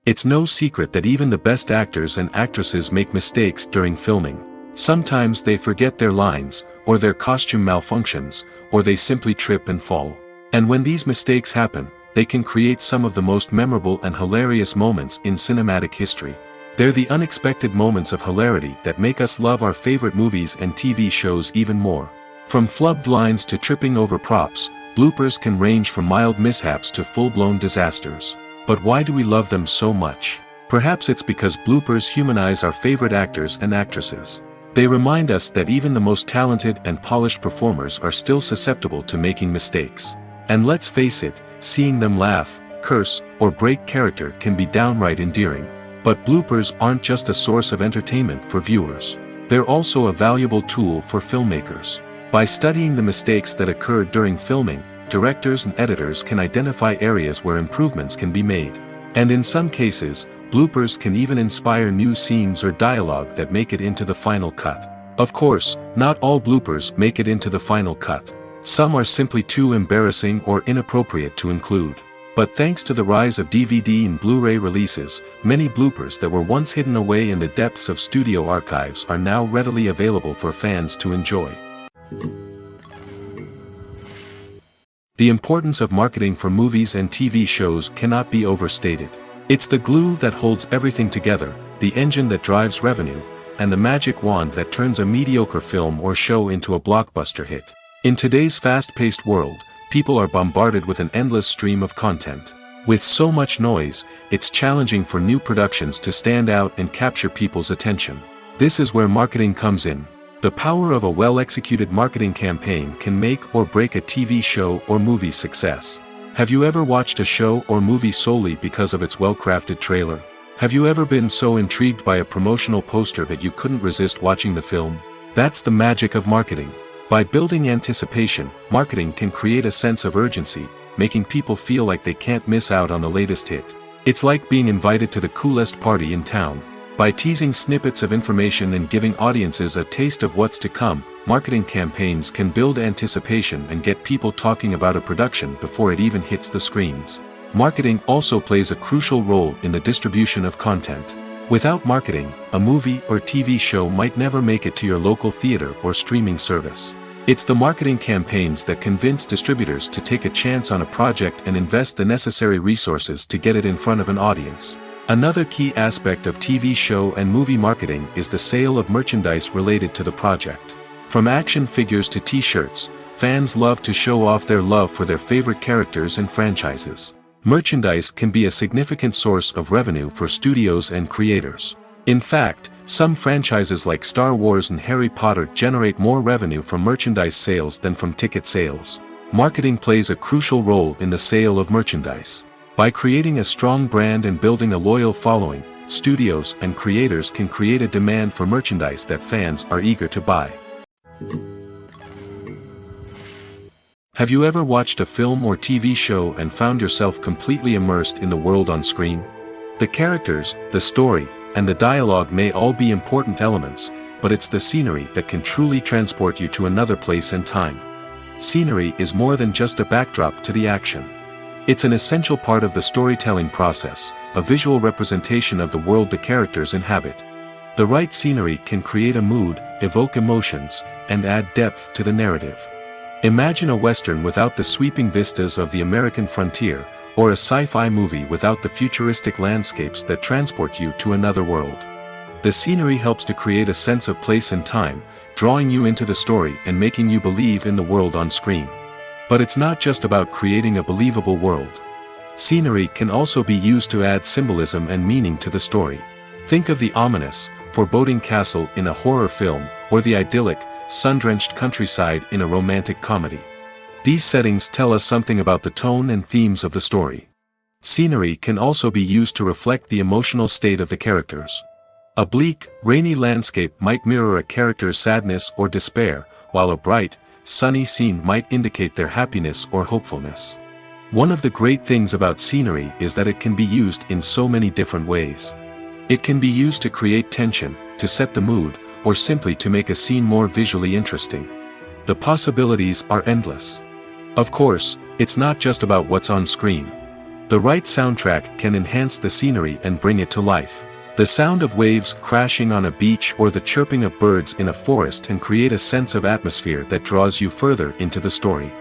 It's no secret that even the best actors and actresses make mistakes during filming. Sometimes they forget their lines, or their costume malfunctions, or they simply trip and fall. And when these mistakes happen, they can create some of the most memorable and hilarious moments in cinematic history. They're the unexpected moments of hilarity that make us love our favorite movies and TV shows even more. From flubbed lines to tripping over props, bloopers can range from mild mishaps to full-blown disasters. But why do we love them so much? Perhaps it's because bloopers humanize our favorite actors and actresses. They remind us that even the most talented and polished performers are still susceptible to making mistakes. And let's face it, seeing them laugh, curse, or break character can be downright endearing. But bloopers aren't just a source of entertainment for viewers. They're also a valuable tool for filmmakers. By studying the mistakes that occurred during filming, directors and editors can identify areas where improvements can be made. And in some cases, bloopers can even inspire new scenes or dialogue that make it into the final cut. Of course, not all bloopers make it into the final cut. Some are simply too embarrassing or inappropriate to include. But thanks to the rise of DVD and Blu-ray releases, many bloopers that were once hidden away in the depths of studio archives are now readily available for fans to enjoy. The importance of marketing for movies and TV shows cannot be overstated. It's the glue that holds everything together, the engine that drives revenue, and the magic wand that turns a mediocre film or show into a blockbuster hit. In today's fast-paced world, people are bombarded with an endless stream of content. With so much noise, it's challenging for new productions to stand out and capture people's attention. This is where marketing comes in. The power of a well-executed marketing campaign can make or break a TV show or movie's success. Have you ever watched a show or movie solely because of its well-crafted trailer? Have you ever been so intrigued by a promotional poster that you couldn't resist watching the film? That's the magic of marketing. By building anticipation, marketing can create a sense of urgency, making people feel like they can't miss out on the latest hit. It's like being invited to the coolest party in town. By teasing snippets of information and giving audiences a taste of what's to come, marketing campaigns can build anticipation and get people talking about a production before it even hits the screens. Marketing also plays a crucial role in the distribution of content. Without marketing, a movie or TV show might never make it to your local theater or streaming service. It's the marketing campaigns that convince distributors to take a chance on a project and invest the necessary resources to get it in front of an audience. Another key aspect of TV show and movie marketing is the sale of merchandise related to the project. From action figures to t-shirts, fans love to show off their love for their favorite characters and franchises. Merchandise can be a significant source of revenue for studios and creators. In fact, some franchises like Star Wars and Harry Potter generate more revenue from merchandise sales than from ticket sales. Marketing plays a crucial role in the sale of merchandise. By creating a strong brand and building a loyal following, studios and creators can create a demand for merchandise that fans are eager to buy. Have you ever watched a film or TV show and found yourself completely immersed in the world on screen? The characters, the story, and the dialogue may all be important elements, but it's the scenery that can truly transport you to another place and time. Scenery is more than just a backdrop to the action. It's an essential part of the storytelling process, a visual representation of the world the characters inhabit. The right scenery can create a mood, evoke emotions, and add depth to the narrative. Imagine a Western without the sweeping vistas of the American frontier, or a sci-fi movie without the futuristic landscapes that transport you to another world. The scenery helps to create a sense of place and time, drawing you into the story and making you believe in the world on screen. But it's not just about creating a believable world. Scenery can also be used to add symbolism and meaning to the story. Think of the ominous, foreboding castle in a horror film, or the idyllic, sun-drenched countryside in a romantic comedy. These settings tell us something about the tone and themes of the story. Scenery can also be used to reflect the emotional state of the characters. A bleak, rainy landscape might mirror a character's sadness or despair, while a bright, sunny scene might indicate their happiness or hopefulness. One of the great things about scenery is that it can be used in so many different ways. It can be used to create tension, to set the mood, or simply to make a scene more visually interesting. The possibilities are endless. Of course, it's not just about what's on screen. The right soundtrack can enhance the scenery and bring it to life. The sound of waves crashing on a beach or the chirping of birds in a forest can create a sense of atmosphere that draws you further into the story.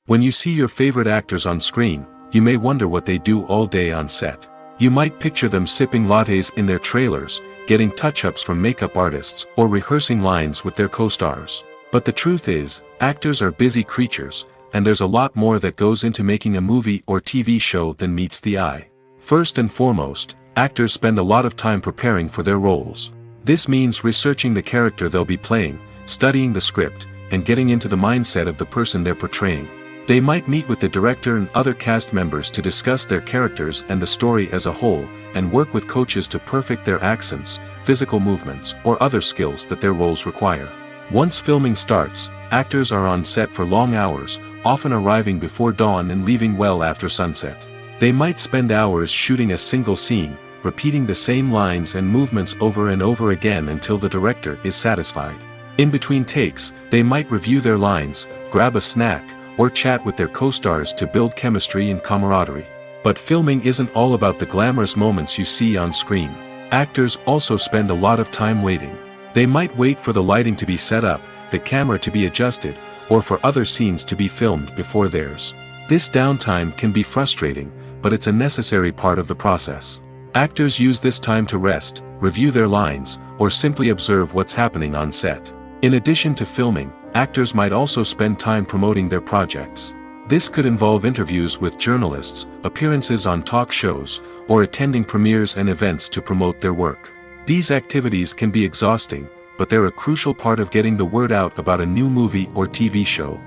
When you see your favorite actors on screen, you may wonder what they do all day on set. You might picture them sipping lattes in their trailers, getting touch-ups from makeup artists, or rehearsing lines with their co-stars. But the truth is, actors are busy creatures, and there's a lot more that goes into making a movie or TV show than meets the eye. First and foremost, actors spend a lot of time preparing for their roles. This means researching the character they'll be playing, studying the script, and getting into the mindset of the person they're portraying. They might meet with the director and other cast members to discuss their characters and the story as a whole, and work with coaches to perfect their accents, physical movements, or other skills that their roles require. Once filming starts, actors are on set for long hours, often arriving before dawn and leaving well after sunset. They might spend hours shooting a single scene, repeating the same lines and movements over and over again until the director is satisfied. In between takes, they might review their lines, grab a snack, or chat with their co-stars to build chemistry and camaraderie. But filming isn't all about the glamorous moments you see on screen. Actors also spend a lot of time waiting. They might wait for the lighting to be set up, the camera to be adjusted, or for other scenes to be filmed before theirs. This downtime can be frustrating, but it's a necessary part of the process. Actors use this time to rest, review their lines, or simply observe what's happening on set. In addition to filming, actors might also spend time promoting their projects. This could involve interviews with journalists, appearances on talk shows, or attending premieres and events to promote their work. These activities can be exhausting, but they're a crucial part of getting the word out about a new movie or TV show.